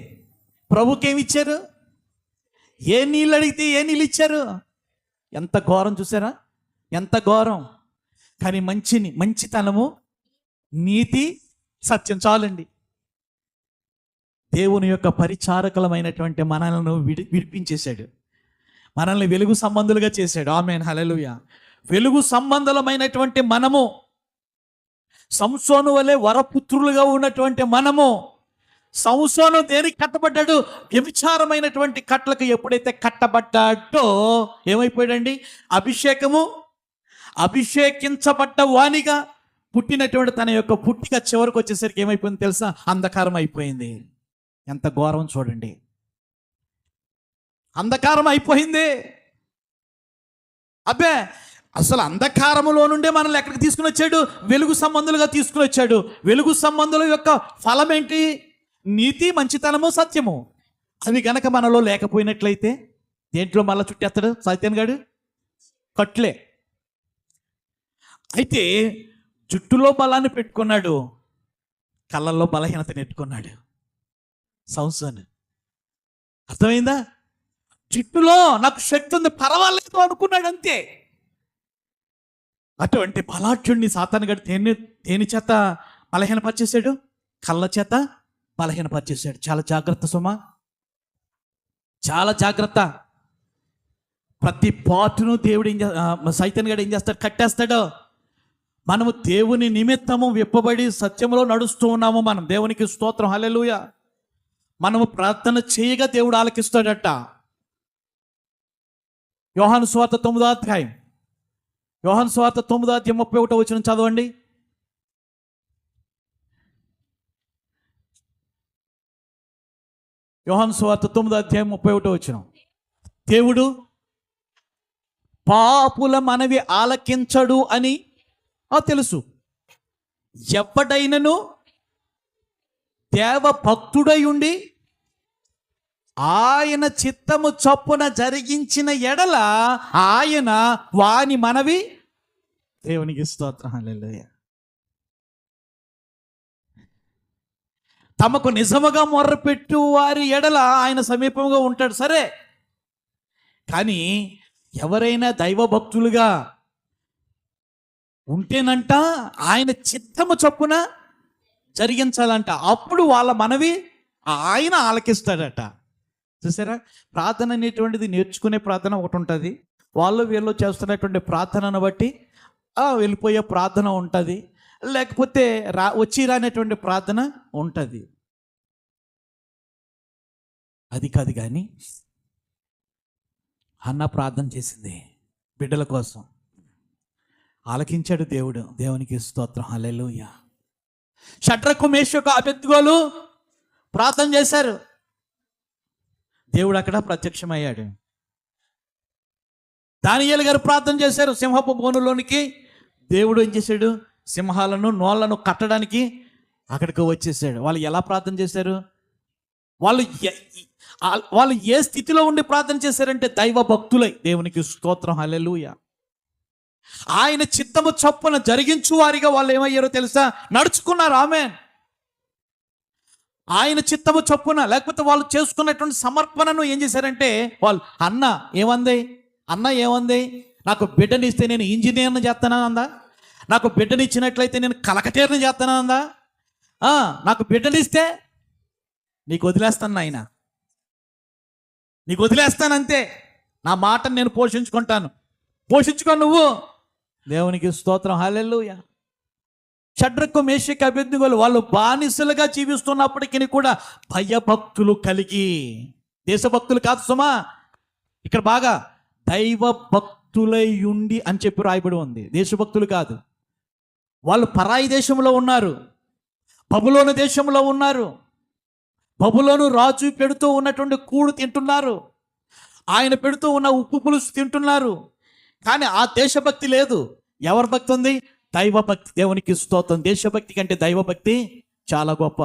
ప్రభుకి ఏమి ఇచ్చారు? ఏ నీళ్ళు అడిగితే ఏ నీళ్ళు ఇచ్చారు? ఎంత ఘోరం చూసారా, ఎంత ఘోరం. కానీ మంచితనము, నీతి, సత్యం చాలండి. దేవుని యొక్క పరిచారకులమైనటువంటి మనలను విడిపించేశాడు, మనల్ని వెలుగు సంబంధులుగా చేశాడు. ఆమేన్, హల్లెలూయా. వెలుగు సంబంధులమైనటువంటి మనము, సంసోను వలె వరపుత్రులుగా ఉన్నటువంటి మనము, సంసోను దేనికి కట్టబడ్డాడు? వ్యభిచారమైనటువంటి కట్లకు ఎప్పుడైతే కట్టబడ్డాడో ఏమైపోయాడండి? అభిషేకించబడ్డ వానిగా పుట్టినటువంటి తన యొక్క పుట్టిక చివరికి వచ్చేసరికి ఏమైపోయింది తెలుసా? అంధకారం అయిపోయింది. ఎంత ఘోరం చూడండి, అంధకారం అయిపోయింది. అబ్బే, అసలు అంధకారములో నుండే మనల్ని ఎక్కడికి తీసుకుని వచ్చాడు? వెలుగు సంబంధులుగా తీసుకుని వచ్చాడు. వెలుగు సంబంధుల యొక్క ఫలం ఏంటి? నీతి, మంచితనము, సత్యము. అవి గనక మనలో లేకపోయినట్లయితే దేంట్లో మళ్ళా చుట్టేస్తాడు సైతాన్ గాడు? కట్లే. అయితే జుట్టులో బలాన్ని పెట్టుకున్నాడు, కళ్ళల్లో బలహీనత నెట్టుకున్నాడు సంసోన్. అర్థమైందా? జుట్టులో నాకు శక్తి ఉంది, పర్వాలేదు అనుకున్నాడు, అంతే. అటువంటి బలాఢ్యుడిని సాతాను గడు దేని చేత బలహీనపరిచేశాడు? కళ్ళ చేత బలహీనపరిచేశాడు. చాలా జాగ్రత్త సుమా, చాలా జాగ్రత్త. ప్రతి పాటును దేవుడు సైతాన్ గడు ఏం చేస్తాడు? కట్టేస్తాడు. మనము దేవుని నిమిత్తము విప్పబడి సత్యంలో నడుస్తూ ఉన్నాము. మనం దేవునికి స్తోత్రం, హల్లెలూయా. మనము ప్రార్థన చేయగా దేవుడు ఆలకిస్తాడట. యోహాను సువార్త 9వ అధ్యాయం, యోహాను సువార్త 9వ అధ్యాయం 31వ వచనం చదవండి. యోహాను సువార్త 9వ అధ్యాయం 31వ వచనం. దేవుడు పాపుల మనవి ఆలకించడు అని తెలుసు. ఎప్పటైనను దేవ భక్తుడై ఉండి ఆయన చిత్తము చొప్పున జరిగించిన ఎడల ఆయన వాని మనవి దేవునికి స్తోత్రం, హల్లెలూయా. తమకు నిజముగా మొర్రపెట్టు వారి ఎడల ఆయన సమీపంగా ఉంటాడు, సరే. కానీ ఎవరైనా దైవభక్తులుగా ఉంటేనంట ఆయన చిత్తము చొప్పున జరిగించాలంట. అప్పుడు వాళ్ళ మనవి ఆయన ఆలకిస్తాడట. చూసారా? ప్రార్థన అనేటువంటిది నేర్చుకునే ప్రార్థన ఒకటి ఉంటుంది, వాళ్ళు వీళ్ళు చేస్తున్నటువంటి ప్రార్థనను బట్టి వెళ్ళిపోయే ప్రార్థన ఉంటుంది, లేకపోతే వచ్చి రానేటువంటి ప్రార్థన ఉంటుంది. అది కాదు. కానీ అన్న ప్రార్థన చేసింది బిడ్డల కోసం, ఆలకించాడు దేవుడు. దేవునికి స్తోత్రం, హల్లెలూయా. షడ్రకు మేషకు అబేద్నెగోలు ప్రార్థన చేశారు, దేవుడు అక్కడ ప్రత్యక్షమయ్యాడు. దానియేలు గారు ప్రార్థన చేశారు, సింహపు బోనులోనికి దేవుడు ఏం చేశాడు? సింహాలను నోళ్లను కట్టడానికి అక్కడికి వచ్చేసాడు. వాళ్ళు ఎలా ప్రార్థన చేశారు? వాళ్ళు ఏ స్థితిలో ఉండి ప్రార్థన చేశారంటే దైవ భక్తులై. దేవునికి స్తోత్రం, హల్లెలూయా. ఆయన చిత్తము చొప్పున జరిగించు వారిగా వాళ్ళు ఏమయ్యారో తెలుసా? నడుచుకున్నారు. ఆమేన్. ఆయన చిత్తము చొప్పున, లేకపోతే వాళ్ళు చేసుకున్నటువంటి సమర్పణను ఏం చేశారంటే వాళ్ళు అన్న ఏమంది? నాకు బిడ్డనిస్తే నేను ఇంజనీర్ని చేస్తానందా? నాకు బిడ్డనిచ్చినట్లయితే నేను కలకటేరుని చేస్తానందా? నాకు బిడ్డనిస్తే నీకు వదిలేస్తాను నాయన, నీకు వదిలేస్తానంతే. నా మాటను నేను పోషించుకుంటాను, పోషించుకో నువ్వు. దేవునికి స్తోత్రం, హల్లెలూయా. షడ్రకు మేషకు అబేద్నెగోలు వాళ్ళు బానిసలుగా జీవిస్తున్నప్పటికీ కూడా భయభక్తులు కలిగి, దేశభక్తులు కాదు సుమా, ఇక్కడ బాగా దైవ భక్తులై ఉండి అని చెప్పి రాయబడి ఉంది. దేశభక్తులు కాదు. వాళ్ళు పరాయి దేశంలో ఉన్నారు, బబులోను దేశంలో ఉన్నారు. బబులోను రాజు పెడుతూ ఉన్నటువంటి కూడు తింటున్నారు, ఆయన పెడుతూ ఉన్న ఉప్పు పులుసు తింటున్నారు. కానీ ఆ దేశభక్తి లేదు. ఎవరి భక్తి ఉంది? దైవభక్తి. దేవునికి స్తోత్రం. దేశభక్తి కంటే దైవభక్తి చాలా గొప్ప.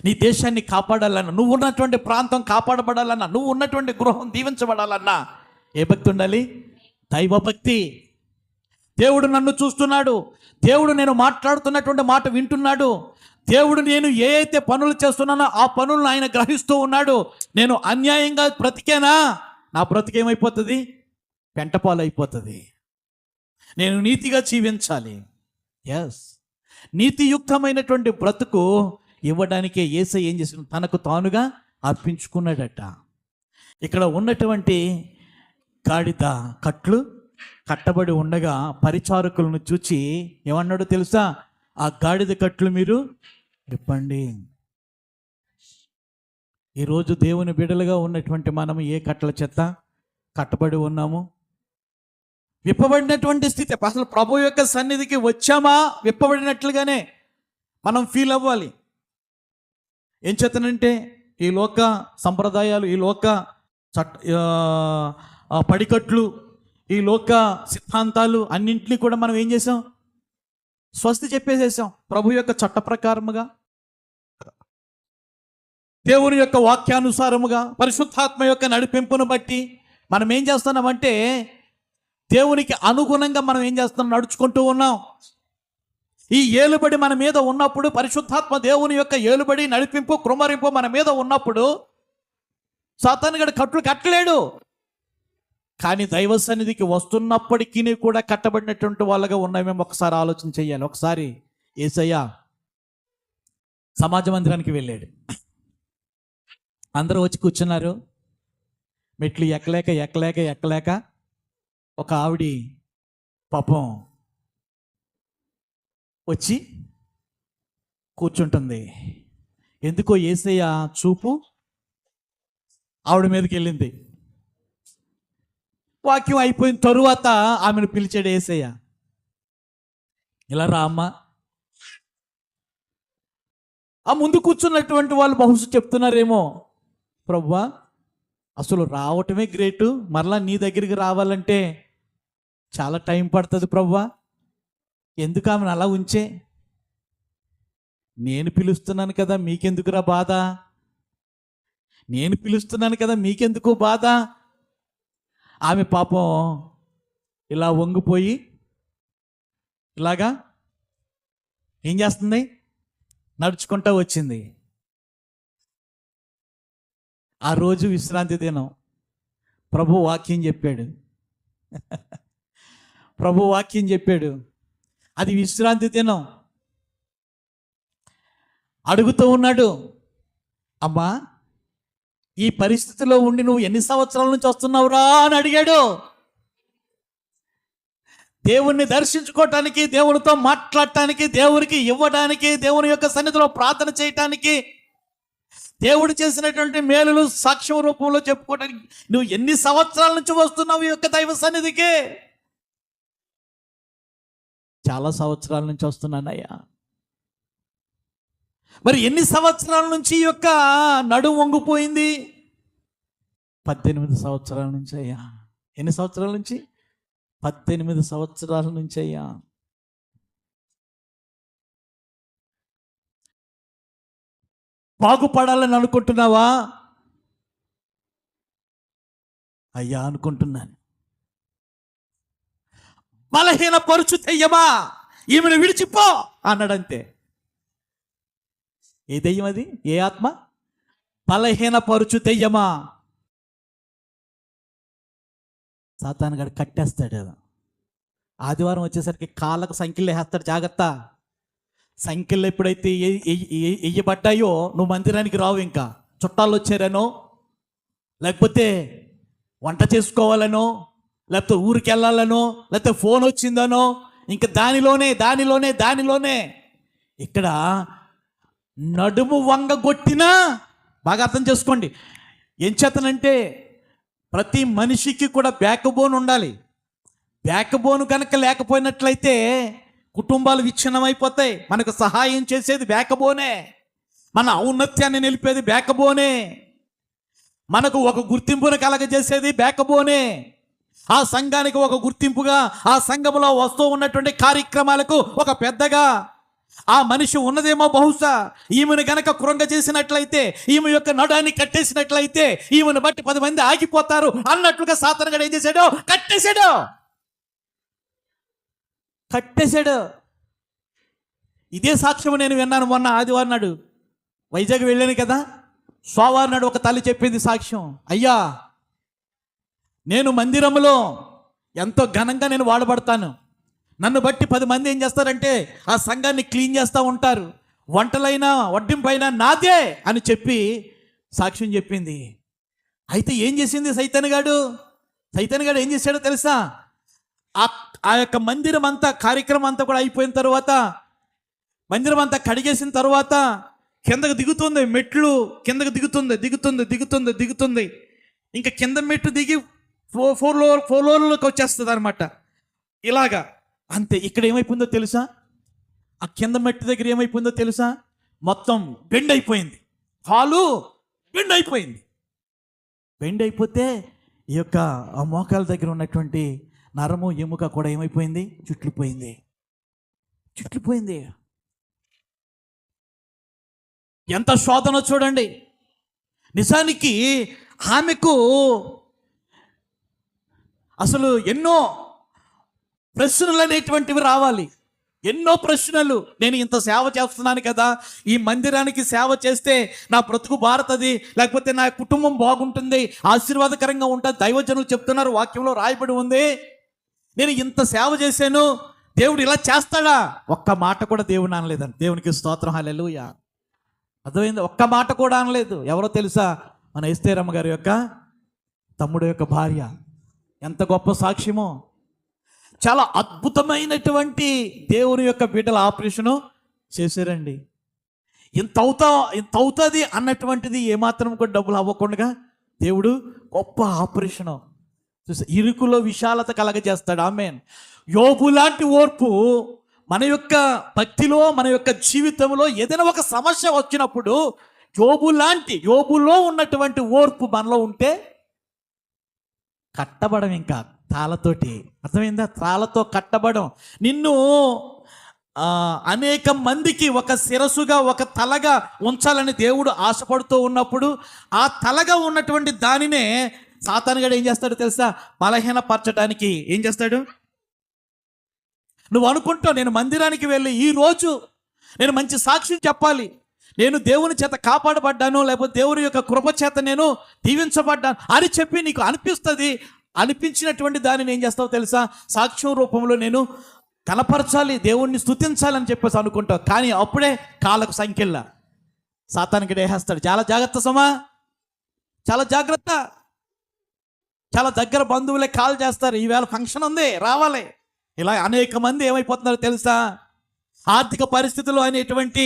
నీ దేశాన్ని కాపాడాలన్నా, నువ్వు ఉన్నటువంటి ప్రాంతం కాపాడబడాలన్నా, నువ్వు ఉన్నటువంటి గృహం దీవించబడాలన్నా ఏ భక్తి ఉండాలి? దైవభక్తి. దేవుడు నన్ను చూస్తున్నాడు, దేవుడు నేను మాట్లాడుతున్నటువంటి మాట వింటున్నాడు, దేవుడు నేను ఏ అయితే పనులు చేస్తున్నానో ఆ పనులను ఆయన గ్రహిస్తూ ఉన్నాడు. నేను అన్యాయంగా బ్రతికేనా, నా బ్రతికేమైపోతుంది? పెంటపాలు అయిపోతుంది. నేను నీతిగా జీవించాలి. ఎస్, నీతియుక్తమైనటువంటి బ్రతుకు ఇవ్వడానికే యేసయ్య ఏం చేసిన? తనకు తానుగా అర్పించుకున్నాడట. ఇక్కడ ఉన్నటువంటి గాడిద కట్లు కట్టబడి ఉండగా పరిచారకులను చూచి ఏమన్నాడో తెలుసా? ఆ గాడిద కట్లు మీరు విప్పండి. ఈరోజు దేవుని బిడ్డలుగా ఉన్నటువంటి మనం ఏ కట్టల చేత కట్టబడి ఉన్నాము? విప్పబడినటువంటి స్థితి. అసలు ప్రభు యొక్క సన్నిధికి వచ్చామా విప్పబడినట్లుగానే మనం ఫీల్ అవ్వాలి. ఏం చేతనంటే ఈ లోక సంప్రదాయాలు, ఈ లోక పడికట్లు, ఈ లోక సిద్ధాంతాలు అన్నింటినీ కూడా మనం ఏం చేసాం? స్వస్తి చెప్పేసేసాం. ప్రభు యొక్క చట్ట ప్రకారముగా, దేవుని యొక్క వాక్యానుసారముగా, పరిశుద్ధాత్మ యొక్క నడిపింపును బట్టి మనం ఏం చేస్తున్నామంటే దేవునికి అనుగుణంగా మనం ఏం చేస్తున్నాం? నడుచుకుంటూ ఉన్నాం. ఈ ఏలుబడి మన మీద ఉన్నప్పుడు, పరిశుద్ధాత్మ దేవుని యొక్క ఏలుబడి నడిపింపు కృమరింపు మన మీద ఉన్నప్పుడు సాతానుగాడు కట్లు కట్టలేడు. కానీ దైవ సన్నిధికి వస్తున్నప్పటికీ కూడా కట్టబడినటువంటి వాళ్ళగా ఉన్నామేమో ఒకసారి ఆలోచన చెయ్యాలి. ఒకసారి యేసయ్య సమాజ మందిరానికి వెళ్ళాడు. అందరూ వచ్చి కూర్చున్నారు. మెట్లు ఎక్కలేక ఎక్కలేక ఎక్కలేక ఒక ఆవిడ పాపం వచ్చి కూర్చుంటుంది. ఎందుకో యేసయ్య చూపు ఆవిడ మీదకి వెళ్ళింది. వాక్యం అయిపోయిన తరువాత ఆమెను పిలిచాడు యేసయ్య. ఇలా రా అమ్మా. ఆ ముందు కూర్చున్నటువంటి వాళ్ళు బహుశా చెప్తున్నారేమో, ప్రభువా అసలు రావటమే గ్రేటు, మరలా నీ దగ్గరికి రావాలంటే చాలా టైం పడుతుంది ప్రభువా, ఎందుకు ఆమెను అలా ఉంచే? నేను పిలుస్తున్నాను కదా, మీకెందుకురా బాధ? నేను పిలుస్తున్నాను కదా, మీకెందుకు బాధ? ఆమె పాపం ఇలా వంగిపోయి ఇలాగా ఏం చేస్తుంది, నడుచుకుంటూ వచ్చింది. ఆ రోజు విశ్రాంతి దినం. ప్రభు వాక్యం చెప్పాడు. ప్రభు వాక్యం చెప్పాడు, అది విశ్రాంతి దినం. అడుగుతూ ఉన్నాడు, అమ్మా ఈ పరిస్థితిలో ఉండి నువ్వు ఎన్ని సంవత్సరాల నుంచి వస్తున్నావురా అని అడిగాడు. దేవుణ్ణి దర్శించుకోవటానికి, దేవునితో మాట్లాడటానికి, దేవునికి ఇవ్వడానికి, దేవుని యొక్క సన్నిధిలో ప్రార్థన చేయటానికి, దేవుడు చేసినటువంటి మేలులు సాక్ష్యం రూపంలో చెప్పుకోవటానికి నువ్వు ఎన్ని సంవత్సరాల నుంచి వస్తున్నావు ఈ యొక్క దైవ సన్నిధికి? చాలా సంవత్సరాల నుంచి వస్తున్నానయ్యా. మరి ఎన్ని సంవత్సరాల నుంచి ఈ యొక్క నడుము వంగిపోయింది? 18 సంవత్సరాల నుంచి అయ్యా. ఎన్ని సంవత్సరాల నుంచి? 18 సంవత్సరాల నుంచి అయ్యా. బాగుపడాలని అనుకుంటున్నావా? అయ్యా అనుకుంటున్నాను. బలహీన పరుచు దెయ్యమా ఈమెను విడిచిపో అన్నాడంతే. ఏ దెయ్యం అది? ఏ ఆత్మ? బలహీన పరుచు దెయ్యమా. సాతానుగాడు కట్టేస్తాడు. ఆదివారం వచ్చేసరికి కాళ్ళకు సంఖ్యలు వేస్తాడు. జాగ్రత్త. సంఖ్యలు ఎప్పుడైతే వెయ్యబడ్డాయో నువ్వు మందిరానికి రావు. ఇంకా చుట్టాలు వచ్చారనో, లేకపోతే వంట చేసుకోవాలనో, లేకపోతే ఊరికి వెళ్ళాలనో, లేకపోతే ఫోన్ వచ్చిందనో, ఇంకా దానిలోనే ఇక్కడ నడుము వంగగొట్టినా బాగా అర్థం చేసుకోండి. ఏం చేతనంటే ప్రతి మనిషికి కూడా బ్యాక్ బోన్ ఉండాలి. బ్యాక్ బోన్ కనుక లేకపోయినట్లయితే కుటుంబాలు విచ్ఛిన్నమైపోతాయి. మనకు సహాయం చేసేది బ్యాక్ బోనే. మన ఔన్నత్యాన్ని నిలిపేది బ్యాక్ బోనే. మనకు ఒక గుర్తింపును కలగజేసేది బ్యాక్ బోనే. ఆ సంఘానికి ఒక గుర్తింపుగా, ఆ సంఘంలో వస్తూ ఉన్నటువంటి కార్యక్రమాలకు ఒక పెద్దగా ఆ మనిషి ఉన్నదేమో. బహుశా ఈమెను గనక కృంగ చేసినట్లయితే, ఈమె యొక్క నడాన్ని కట్టేసినట్లయితే ఈమెను బట్టి 10 మంది ఆగిపోతారు అన్నట్లుగా సాతానుగాడు ఏం చేశాడు? కట్టేశాడు. ఇదే సాక్ష్యం నేను విన్నాను మొన్న ఆదివారం నాడు. వైజాగ్ వెళ్ళాను కదా, సోమవారం నాడు ఒక తల్లి చెప్పింది సాక్ష్యం. అయ్యా నేను మందిరంలో ఎంతో ఘనంగా నేను వాడబడతాను. నన్ను బట్టి 10 మంది ఏం చేస్తారంటే ఆ సంఘాన్ని క్లీన్ చేస్తూ ఉంటారు. వంటలైనా వడ్డింపైనా నాదే అని చెప్పి సాక్ష్యం చెప్పింది. అయితే ఏం చేసింది సైతానుగాడు ఏం చేశాడో తెలుసా? ఆ యొక్క మందిరం అంతా, కార్యక్రమం అంతా కూడా అయిపోయిన తర్వాత, మందిరం అంతా కడిగేసిన తర్వాత కిందకు దిగుతుంది. మెట్లు కిందకు దిగుతుంది. ఇంకా కింద మెట్టు దిగి ఫ్లోర్లోకి వచ్చేస్తుంది అనమాట. ఇలాగా అంతే. ఇక్కడ ఏమైపోయిందో తెలుసా? ఆ కింద మెట్టు దగ్గర ఏమైపోయిందో తెలుసా? మొత్తం బెండ్ అయిపోయింది. కాలు బెండ్ అయిపోతే ఈ యొక్క ఆ మోకాల దగ్గర ఉన్నటువంటి నరము ఎముక కూడా ఏమైపోయింది? చుట్లిపోయింది. ఎంత శోధన చూడండి. నిజానికి ఆమెకు అసలు ఎన్నో ప్రశ్నలు అనేటువంటివి రావాలి. ఎన్నో ప్రశ్నలు. నేను ఇంత సేవ చేస్తున్నాను కదా, ఈ మందిరానికి సేవ చేస్తే నా బ్రతుకు భారతది, లేకపోతే నా కుటుంబం బాగుంటుంది, ఆశీర్వాదకరంగా ఉంటుంది. దైవజనులు చెప్తున్నారు, వాక్యంలో రాయబడి ఉంది. నేను ఇంత సేవ చేశాను, దేవుడు ఇలా చేస్తాడా? ఒక్క మాట కూడా దేవుడు అనలేదండి. దేవునికి స్తోత్రం, హల్లెలూయా. అర్థమైంది? ఒక్క మాట కూడా అనలేదు. ఎవరో తెలుసా? మన ఎస్తేరమ్మ గారి యొక్క తమ్ముడు యొక్క భార్య ఎంత గొప్ప సాక్ష్యమో. చాలా అద్భుతమైనటువంటి దేవుని యొక్క బిడ్డల ఆపరేషను చేశారండి. ఇంత అవుతుంది అన్నటువంటిది ఏమాత్రం కూడా డబ్బులు అవ్వకుండా దేవుడు గొప్ప ఆపరేషను చూసా. ఇరుకులో విశాలత కలగజేస్తాడు. ఆమేన్. యోబు లాంటి ఓర్పు మన యొక్క భక్తిలో, మన యొక్క జీవితంలో ఏదైనా ఒక సమస్య వచ్చినప్పుడు యోబులో ఉన్నటువంటి ఓర్పు మనలో ఉంటే కట్టబడం. ఇంకా తాళతోటి, అర్థమైందా? తాళతో కట్టబడం. నిన్ను అనేక మందికి ఒక శిరస్సుగా, ఒక తలగా ఉంచాలని దేవుడు ఆశపడుతూ ఉన్నప్పుడు ఆ తలగా ఉన్నటువంటి దానినే సాతానుగాడు ఏం చేస్తాడు తెలుసా? బలహీనపరచడానికి ఏం చేస్తాడు? నువ్వు అనుకుంటావు నేను మందిరానికి వెళ్ళి ఈరోజు నేను మంచి సాక్ష్యం చెప్పాలి, నేను దేవుని చేత కాపాడబడ్డాను, లేకపోతే దేవుని యొక్క కృప చేత నేను దీవించబడ్డాను అని చెప్పి నీకు అనిపిస్తుంది. అనిపించినటువంటి దానిని ఏం చేస్తావు తెలుసా? సాక్ష్యం రూపంలో నేను కనపరచాలి, దేవుణ్ణి స్తుతించాలని చెప్పేసి అనుకుంటావు. కానీ అప్పుడే కాళ్ళకు సంఖ్యల్లా సాతానికి డేహేస్తాడు. చాలా జాగ్రత్త సమా, చాలా జాగ్రత్త. చాలా దగ్గర బంధువులే కాల్ చేస్తారు, ఈవేళ ఫంక్షన్ ఉంది రావాలి. ఇలా అనేక మంది ఏమైపోతున్నారో తెలుసా? ఆర్థిక పరిస్థితులు అనేటువంటి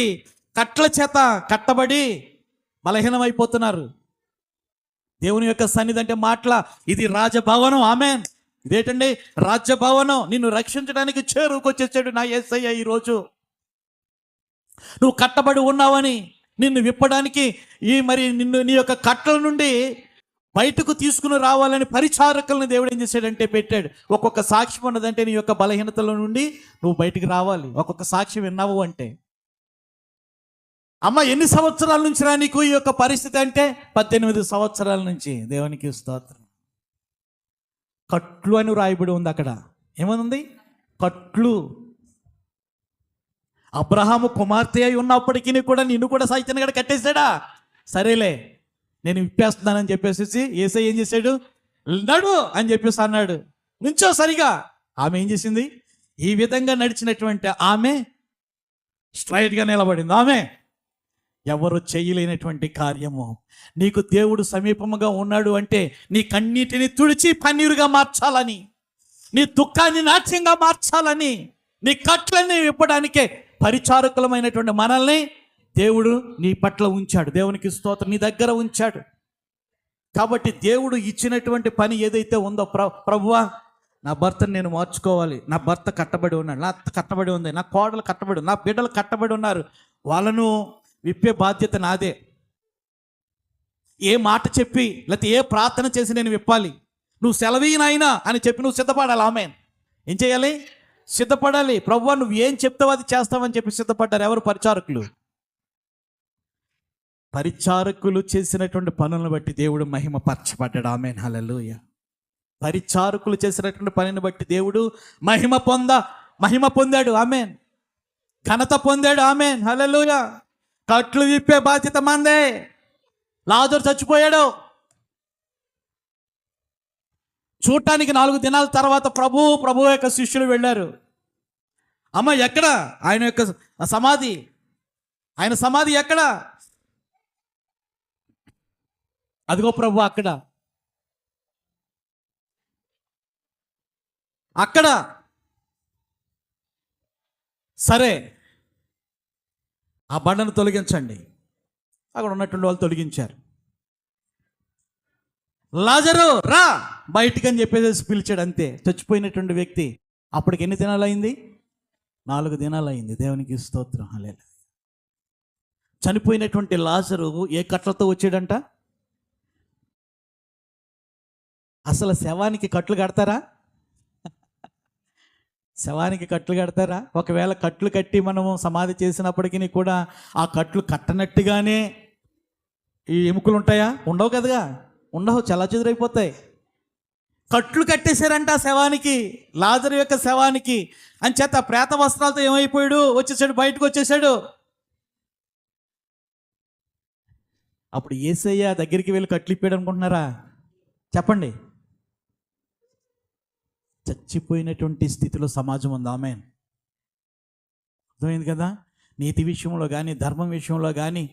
కట్ల చేత కట్టబడి బలహీనమైపోతున్నారు. దేవుని యొక్క సన్నిధి అంటే మాటల ఇది రాజభవనం. ఆమేన్. ఇదేంటండి? రాజ్యభవనం. నిన్ను రక్షించడానికి చేరుకొచ్చేసాడు నా యేసయ్య. ఈరోజు నువ్వు కట్టబడి ఉన్నావని నిన్ను విప్పడానికి నీ యొక్క కట్టల నుండి బయటకు తీసుకుని రావాలని పరిచారకులను దేవుడు ఏం చేశాడంటే పెట్టాడు. ఒక్కొక్క సాక్ష్యం ఉన్నదంటే నీ యొక్క బలహీనతల నుండి నువ్వు బయటికి రావాలి. ఒక్కొక్క సాక్ష్యం విన్నావు అంటే, అమ్మ ఎన్ని సంవత్సరాల నుంచి రా నీకు ఈ యొక్క పరిస్థితి అంటే 18 సంవత్సరాల నుంచి. దేవునికి స్తోత్రం. కట్లు అని రాయబడి ఉంది అక్కడ. ఏమనుంది? కట్లు. అబ్రహాము కుమార్తె అయి ఉన్నప్పటికీ కూడా నిన్ను కూడా సైతాను గడ కట్టేశాడా? సరేలే నేను విప్పేస్తున్నానని చెప్పేసి యేసయ్య ఏం చేశాడు? నడు అని చెప్పేసి అన్నాడు. నుంచో సరిగా. ఆమె ఏం చేసింది? ఈ విధంగా నడిచినటువంటి ఆమె స్ట్రైట్గా నిలబడింది. ఆమె ఎవరు చేయలేనటువంటి కార్యము. నీకు దేవుడు సమీపముగా ఉన్నాడు అంటే నీ కన్నీటిని తుడిచి పన్నీరుగా మార్చాలని, నీ దుఃఖాన్ని నాట్యంగా మార్చాలని, నీ కట్లని విప్పడానికే పరిచారకులమైనటువంటి మనల్ని దేవుడు నీ పట్ల ఉంచాడు. దేవునికి స్తోత్రం. నీ దగ్గర ఉంచాడు. కాబట్టి దేవుడు ఇచ్చినటువంటి పని ఏదైతే ఉందో, ప్రభువా నా భర్తను నేను మార్చుకోవాలి, నా భర్త కట్టబడి ఉన్నాడు, నా అత్త కట్టబడి ఉంది, నా కోడలు కట్టబడి, నా బిడ్డలు కట్టబడి ఉన్నారు, వాళ్ళను విప్పే బాధ్యత నాదే. ఏ మాట చెప్పి లేకపోతే ఏ ప్రార్థన చేసి నేను విప్పాలి? నువ్వు సెలవీనాయినా అని చెప్పి నువ్వు సిద్ధపడాలి. ఆమెన్. ఏం చేయాలి? సిద్ధపడాలి. ప్రభువా నువ్వు ఏం చెప్తావు అది చేస్తావని చెప్పి సిద్ధపడ్డారు. ఎవరు? పరిచారకులు. పరిచారకులు చేసినటువంటి పనులను బట్టి దేవుడు మహిమ పరచబడ్డాడు. ఆమేన్. హల్లెలూయా. పరిచారకులు చేసినటువంటి పనిని బట్టి దేవుడు మహిమ పొందాడు. ఆమేన్. ఘనత పొందాడు. ఆమేన్. హల్లెలూయా. కట్లు విప్పే బాధ్యత మందే. లాజరు చచ్చిపోయాడు. చూడటానికి 4 దినాల తర్వాత ప్రభు యొక్క శిష్యులు వెళ్ళారు. అమ్మ ఎక్కడ ఆయన యొక్క సమాధి? ఆయన సమాధి ఎక్కడ? అదిగో ప్రభు అక్కడ. సరే ఆ బండను తొలగించండి. అక్కడ ఉన్నటువంటి వాళ్ళు తొలగించారు. లాజరు రా బయటికి అని చెప్పేసి పిలిచాడు. అంతే. చచ్చిపోయినటువంటి వ్యక్తి. అప్పటికి ఎన్ని దినాలు అయింది? 4 దినాలు అయింది. దేవునికి స్తోత్రం. హల్లెలూయా. చనిపోయినటువంటి లాజరు ఏ కట్లతో వచ్చాడంట? అసలు శవానికి కట్లు కడతారా? శవానికి కట్లు కడతారా? ఒకవేళ కట్లు కట్టి మనము సమాధి చేసినప్పటికీ కూడా ఆ కట్లు కట్టనట్టుగానే ఈ ఎముకలు ఉంటాయా? ఉండవు కదగా. ఉండవు, చల్లచెదురైపోతాయి. కట్లు కట్టేశారంట శవానికి, లాజరు యొక్క శవానికి. అని చేత ప్రేత వస్త్రాలతో ఏమైపోయాడు? వచ్చేసాడు, బయటకు వచ్చేసాడు. అప్పుడు యేసయ్య దగ్గరికి వెళ్ళి కట్లు ఇప్పాడు అనుకుంటున్నారా? చెప్పండి. చచ్చిపోయినటువంటి స్థితిలో సమాజం ఉంది. ఆమేన్. అర్థమైంది కదా? నీతి విషయంలో కానీ, ధర్మం విషయంలో కానీ,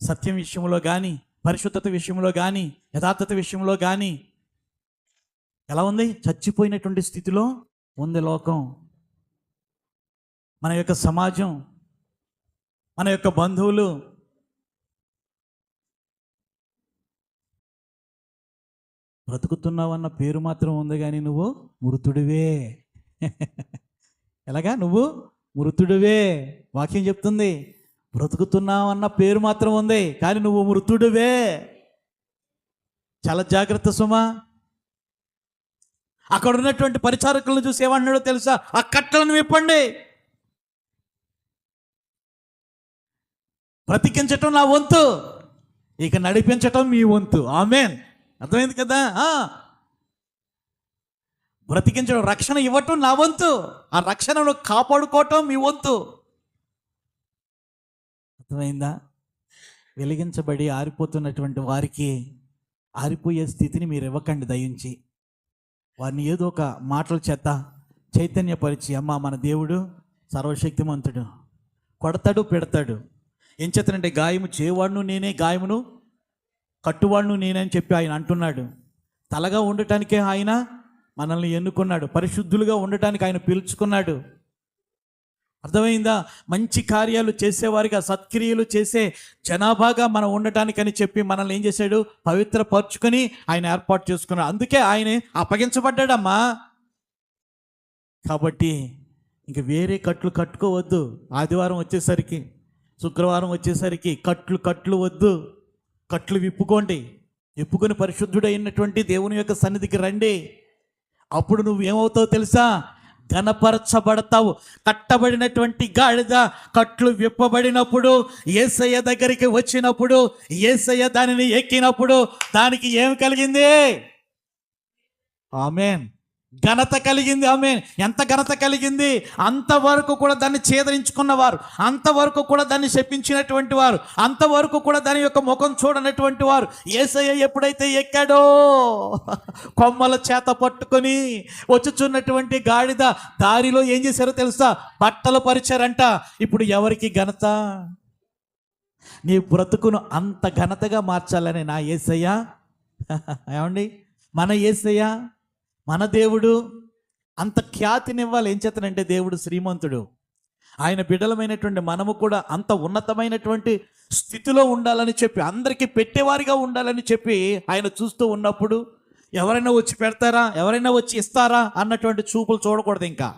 సత్యం విషయంలో కానీ పరిశుద్ధత విషయంలో కానీ యథార్థత విషయంలో కానీ ఎలా ఉంది? చచ్చిపోయినటువంటి స్థితిలో ఉంది లోకం. మన యొక్క సమాజం, మన యొక్క బంధువులు. బ్రతుకుతున్నావు అన్న పేరు మాత్రం ఉంది కానీ నువ్వు మృతుడివే. ఎలాగా? నువ్వు మృతుడివే. వాక్యం చెప్తుంది, బ్రతుకుతున్నావు అన్న పేరు మాత్రం ఉంది కానీ నువ్వు మృతుడివే. చాలా జాగ్రత్త సుమా. అక్కడ ఉన్నటువంటి పరిచారకులను చూసి ఏమన్నాడో తెలుసా? ఆ కట్టలను విప్పండి. బ్రతికించటం నా వంతు, ఇక నడిపించటం మీ వంతు. ఆమేన్. అర్థమైంది కదా? బ్రతికించడం, రక్షణ ఇవ్వటం నా వంతు, ఆ రక్షణను కాపాడుకోవటం మీ వంతు. అర్థమైందా? వెలిగించబడి ఆరిపోతున్నటువంటి వారికి ఆరిపోయే స్థితిని మీరు ఇవ్వకండి దయించి. వారిని ఏదో ఒక మాటల చేత చైతన్యపరిచి, అమ్మ మన దేవుడు సర్వశక్తిమంతుడు, కొడతాడు పెడతాడు. ఏం చేతనంటే గాయము చేయవాడును నేనే, గాయమును కట్టువాడును నేనే అని చెప్పి ఆయన అంటున్నాడు. తలగా ఉండటానికే ఆయన మనల్ని ఎన్నుకున్నాడు, పరిశుద్ధులుగా ఉండటానికి ఆయన పిలుచుకున్నాడు. అర్థమైందా? మంచి కార్యాలు చేసేవారిగా, సత్క్రియలు చేసే జనాభాగా మనం ఉండటానికని చెప్పి మనల్ని ఏం చేశాడు? పవిత్రపరుచుకొని ఆయన ఏర్పాటు చేసుకున్నాడు. అందుకే ఆయనే అప్పగించబడ్డాడమ్మా. కాబట్టి ఇంక వేరే కట్లు కట్టుకోవద్దు. ఆదివారం వచ్చేసరికి, శుక్రవారం వచ్చేసరికి కట్లు వద్దు. కట్లు విప్పుకోండి. విప్పుకొని పరిశుద్ధుడైనటువంటి దేవుని యొక్క సన్నిధికి రండి. అప్పుడు నువ్వు ఏమవుతావు తెలుసా? ఘనపరచబడతావు. కట్టబడినటువంటి గాడిద కట్లు విప్పబడినప్పుడు, యేసయ్య దగ్గరికి వచ్చినప్పుడు, యేసయ్య దానిని ఎక్కినప్పుడు దానికి ఏం కలిగింది? ఆమేన్. ఘనత కలిగింది. ఆమేన్. ఎంత ఘనత కలిగింది? అంతవరకు కూడా దాన్ని ఛేదరించుకున్నవారు, అంతవరకు కూడా దాన్ని శపించినటువంటి వారు, అంతవరకు కూడా దాని యొక్క ముఖం చూడనటువంటి వారు యేసయ్య ఎప్పుడైతే ఎక్కాడో, కొమ్మల చేత పట్టుకొని వచ్చుచున్నటువంటి గాడిద దారిలో ఏం చేశారో తెలుసా? బట్టలు పరిచారంట. ఇప్పుడు ఎవరికి ఘనత? నీ బ్రతుకును అంత ఘనతగా మార్చాలని నా యేసయ్య, ఏమండి, మన యేసయ్య, మన దేవుడు అంత ఖ్యాతినివ్వాలి. ఏం చేతనంటే దేవుడు శ్రీమంతుడు. ఆయన బిడ్డలమైనటువంటి మనము కూడా అంత ఉన్నతమైనటువంటి స్థితిలో ఉండాలని చెప్పి, అందరికీ పెట్టేవారిగా ఉండాలని చెప్పి ఆయన చూస్తూ ఉన్నప్పుడు ఎవరైనా వచ్చి పెడతారా, ఎవరైనా వచ్చి ఇస్తారా అన్నటువంటి చూపులు చూడకూడదు. ఇంకా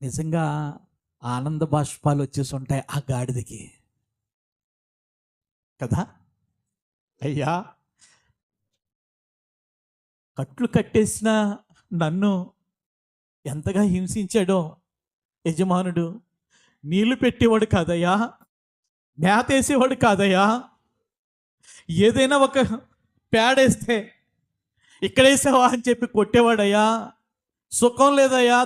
నిజంగా ఆనంద బాష్పాలు వచ్చేసి ఉంటాయి ఆ గాడిదకి కదా. అయ్యా, కట్లు కట్టేసిన నన్ను ఎంతగా హింసించాడో యజమానుడు. నీళ్లు పెట్టేవాడు కాదయ్యా, మేత వేసేవాడు కాదయ్యా. ఏదైనా ఒక పేడేస్తే ఇక్కడేసావా అని చెప్పి కొట్టేవాడయ్యా. సుఖం లేదయ్యా,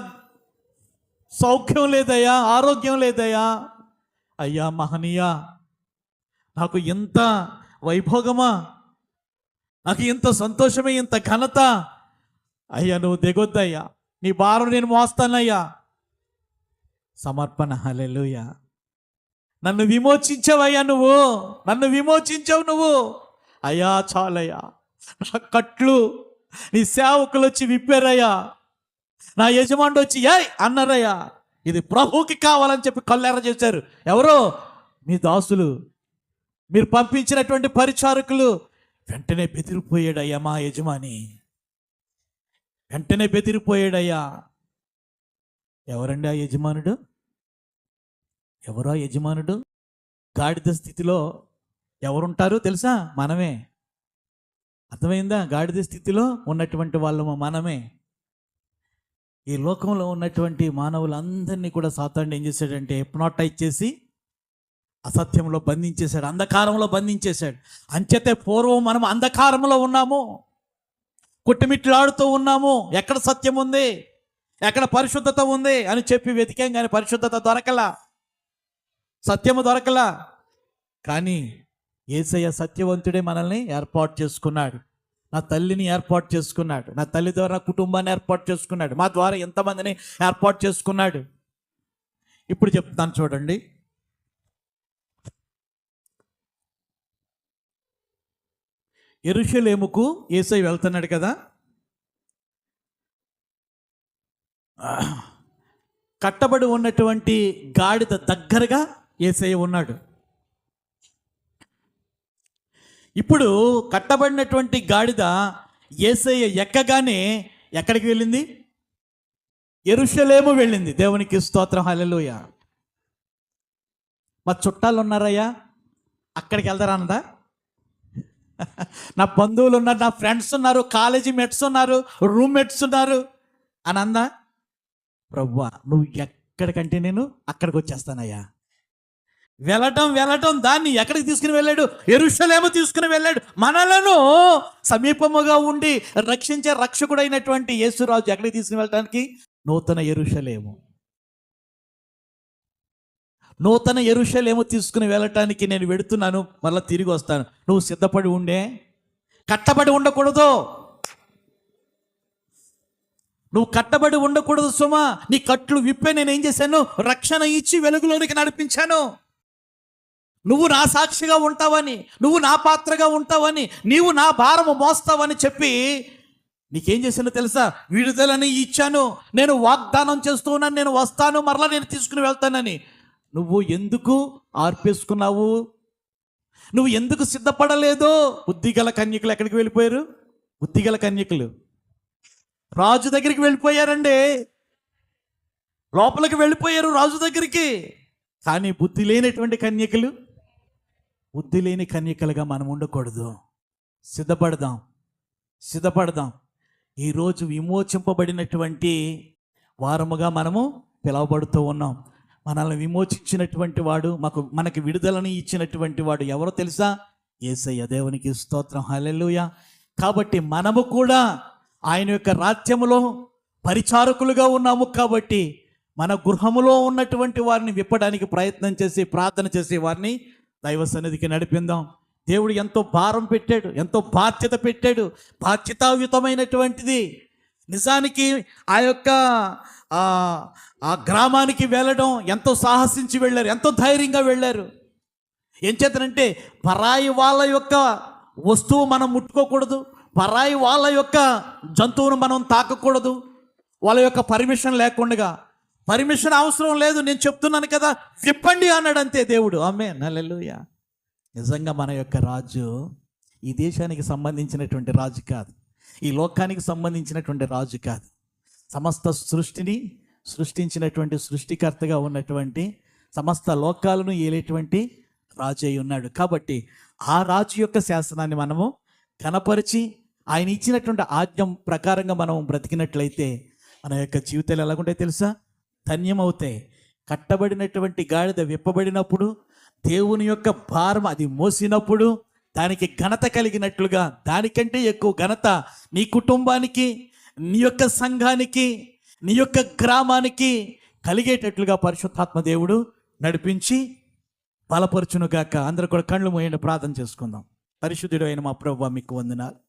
సౌఖ్యం లేదయ్యా, ఆరోగ్యం లేదయ్యా. అయ్యా మహనీయ, నాకు ఎంత వైభోగమా, నాకు ఇంత సంతోషమే, ఇంత ఘనత. అయ్యా నువ్వు దిగొద్దయ్యా, నీ భారం నేను మోస్తానయ్యా. సమర్పణ. హల్లెలూయా. నన్ను విమోచించావయ్యా, నువ్వు నన్ను విమోచించావు నువ్వు. అయ్యా చాలయ్యా, నా కట్లు నీ సేవకులు వచ్చి విప్పారయ్యా, నా యజమానుడు వచ్చి ఏయ్ అన్నారయ్యా. ఇది ప్రభువుకి కావాలని చెప్పి కళ్ళెర్ర చేశారు. ఎవరో? మీ దాసులు, మీరు పంపించినటువంటి పరిచారకులు. వెంటనే బెదిరిపోయాడయ్యా మా యజమాని, వెంటనే బెదిరిపోయాడయ్యా. ఎవరండి ఆ యజమానుడు? ఎవరో యజమానుడు? గాడిద స్థితిలో ఎవరుంటారు తెలుసా? మనమే. అర్థమైందా? గాడిద స్థితిలో ఉన్నటువంటి వాళ్ళము మనమే. ఈ లోకంలో ఉన్నటువంటి మానవులందరినీ కూడా సాతానుడు ఏం చేశాడంటే హిప్నాటైజ్ చేసి అసత్యంలో బంధించేశాడు, అంధకారంలో బంధించేశాడు. అంచేతే పూర్వం మనం అంధకారంలో ఉన్నాము, కుట్టిమిట్లాడుతూ ఉన్నాము. ఎక్కడ సత్యం ఉంది, ఎక్కడ పరిశుద్ధత ఉంది అని చెప్పి వెతికాం, కానీ పరిశుద్ధత దొరకలా, సత్యము దొరకలా. కానీ యేసయ్య సత్యవంతుడే మనల్ని ఏర్పాటు చేసుకున్నాడు. నా తల్లిని ఏర్పాటు చేసుకున్నాడు, నా తల్లి ద్వారా కుటుంబాన్ని ఏర్పాటు చేసుకున్నాడు, మా ద్వారా ఎంతమందిని ఏర్పాటు చేసుకున్నాడు. ఇప్పుడు చెప్తాను చూడండి. యెరూషలేముకు యేసయ్య వెళ్తున్నాడు కదా. కట్టబడి ఉన్నటువంటి గాడిద దగ్గరగా యేసయ్య ఉన్నాడు. ఇప్పుడు కట్టబడినటువంటి గాడిద యేసయ్య ఎక్కగానే ఎక్కడికి వెళ్ళింది? యెరూషలేము వెళ్ళింది. దేవునికి స్తోత్రం, హల్లెలూయా. మా చుట్టాలు ఉన్నారయ్యా, అక్కడికి వెళ్తారా అన్నదా? నా బంధువులు ఉన్నారు, నా ఫ్రెండ్స్ ఉన్నారు, కాలేజీ మెట్స్ ఉన్నారు, రూమ్మేట్స్ ఉన్నారు అని అందా? ప్రభువా, నువ్వు ఎక్కడికంటే నేను అక్కడికి వచ్చేస్తానయ్యా. వెళ్ళటం దాన్ని ఎక్కడికి తీసుకుని వెళ్ళాడు? యెరూషలేము తీసుకుని వెళ్ళాడు. మనలను సమీపముగా ఉండి రక్షించే రక్షకుడైనటువంటి యేసురాజు ఎక్కడికి తీసుకుని వెళ్ళడానికి? నూతన యెరూషలేము తీసుకుని వెళ్ళటానికి నేను వెడుతున్నాను, మళ్ళీ తిరిగి వస్తాను. నువ్వు సిద్ధపడి ఉండే, కట్టబడి ఉండకూడదు. నువ్వు కట్టబడి ఉండకూడదు సుమా. నీ కట్లు విప్పే నేను ఏం చేశాను? రక్షణ ఇచ్చి వెలుగులోనికి నడిపించాను. నువ్వు నా సాక్షిగా ఉంటావని, నువ్వు నా పాత్రగా ఉంటావని, నీవు నా భారము మోస్తావని చెప్పి నీకేం చేశానో తెలుసా? విడుదలని ఇచ్చాను. నేను వాగ్దానం చేస్తూ ఉన్నాను, నేను వస్తాను, మరలా నేను తీసుకుని వెళ్తానని. నువ్వు ఎందుకు ఆర్పేసుకున్నావు? నువ్వు ఎందుకు సిద్ధపడలేదు? బుద్ధిగల కన్యకులు ఎక్కడికి వెళ్ళిపోయారు? బుద్ధిగల కన్యకులు రాజు దగ్గరికి వెళ్ళిపోయారండి. లోపలికి వెళ్ళిపోయారు రాజు దగ్గరికి. కానీ బుద్ధి లేనటువంటి కన్యకలు, బుద్ధి లేని కన్యకలుగా మనం ఉండకూడదు. సిద్ధపడదాం. ఈరోజు విమోచింపబడినటువంటి వారముగా మనము పిలువబడుతూ ఉన్నాం. మనల్ని విమోచించినటువంటి వాడు, మనకి విడుదలని ఇచ్చినటువంటి వాడు ఎవరో తెలుసా? యేసయ్య. దేవునికి స్తోత్రం, హల్లెలూయా. కాబట్టి మనము కూడా ఆయన యొక్క రాజ్యములో పరిచారకులుగా ఉన్నాము. కాబట్టి మన గృహములో ఉన్నటువంటి వారిని విప్పడానికి ప్రయత్నం చేసి, ప్రార్థన చేసి వారిని దైవ సన్నిధికి నడిపిందాం. దేవుడు ఎంతో భారం పెట్టాడు, ఎంతో బాధ్యత పెట్టాడు. బాధ్యతాయుతమైనటువంటిది. నిజానికి ఆ యొక్క ఆ గ్రామానికి వెళ్ళడం ఎంతో సాహసించి వెళ్ళారు, ఎంతో ధైర్యంగా వెళ్ళారు. ఏం చేతనంటే పరాయి వాళ్ళ యొక్క వస్తువు మనం ముట్టుకోకూడదు, పరాయి వాళ్ళ యొక్క జంతువును మనం తాకకూడదు. వాళ్ళ యొక్క పర్మిషన్ లేకుండా. పర్మిషన్ అవసరం లేదు, నేను చెప్తున్నాను కదా, విప్పండి అన్నాడు అంతే దేవుడు. ఆమేన్, హల్లెలూయా. నిజంగా మన యొక్క రాజు ఈ దేశానికి సంబంధించినటువంటి రాజు కాదు, ఈ లోకానికి సంబంధించినటువంటి రాజు కాదు. సమస్త సృష్టిని సృష్టించినటువంటి సృష్టికర్తగా ఉన్నటువంటి, సమస్త లోకాలను ఏలేటువంటి రాజు అయి ఉన్నాడు. కాబట్టి ఆ రాజు యొక్క శాసనాన్ని మనము కనపరిచి ఆయన ఇచ్చినటువంటి ఆజ్ఞ ప్రకారంగా మనం బ్రతికినట్లయితే మన యొక్క జీవితాలు ఎలాగుంటాయి తెలుసా? ధన్యమవుతాయి. కట్టబడినటువంటి గాడిద విప్పబడినప్పుడు, దేవుని యొక్క భారం అది మోసినప్పుడు దానికి ఘనత కలిగినట్లుగా, దానికంటే ఎక్కువ ఘనత నీ కుటుంబానికి, నీ యొక్క సంఘానికి, నీ యొక్క గ్రామానికి కలిగేటట్లుగా పరిశుద్ధాత్మ దేవుడు నడిపించి బలపరచునుగాక. అందరూ కూడా కళ్ళు మూయండి, ప్రార్థన చేసుకుందాం. పరిశుద్ధుడు అయిన మా ప్రభువా, మీకు వందనాలు.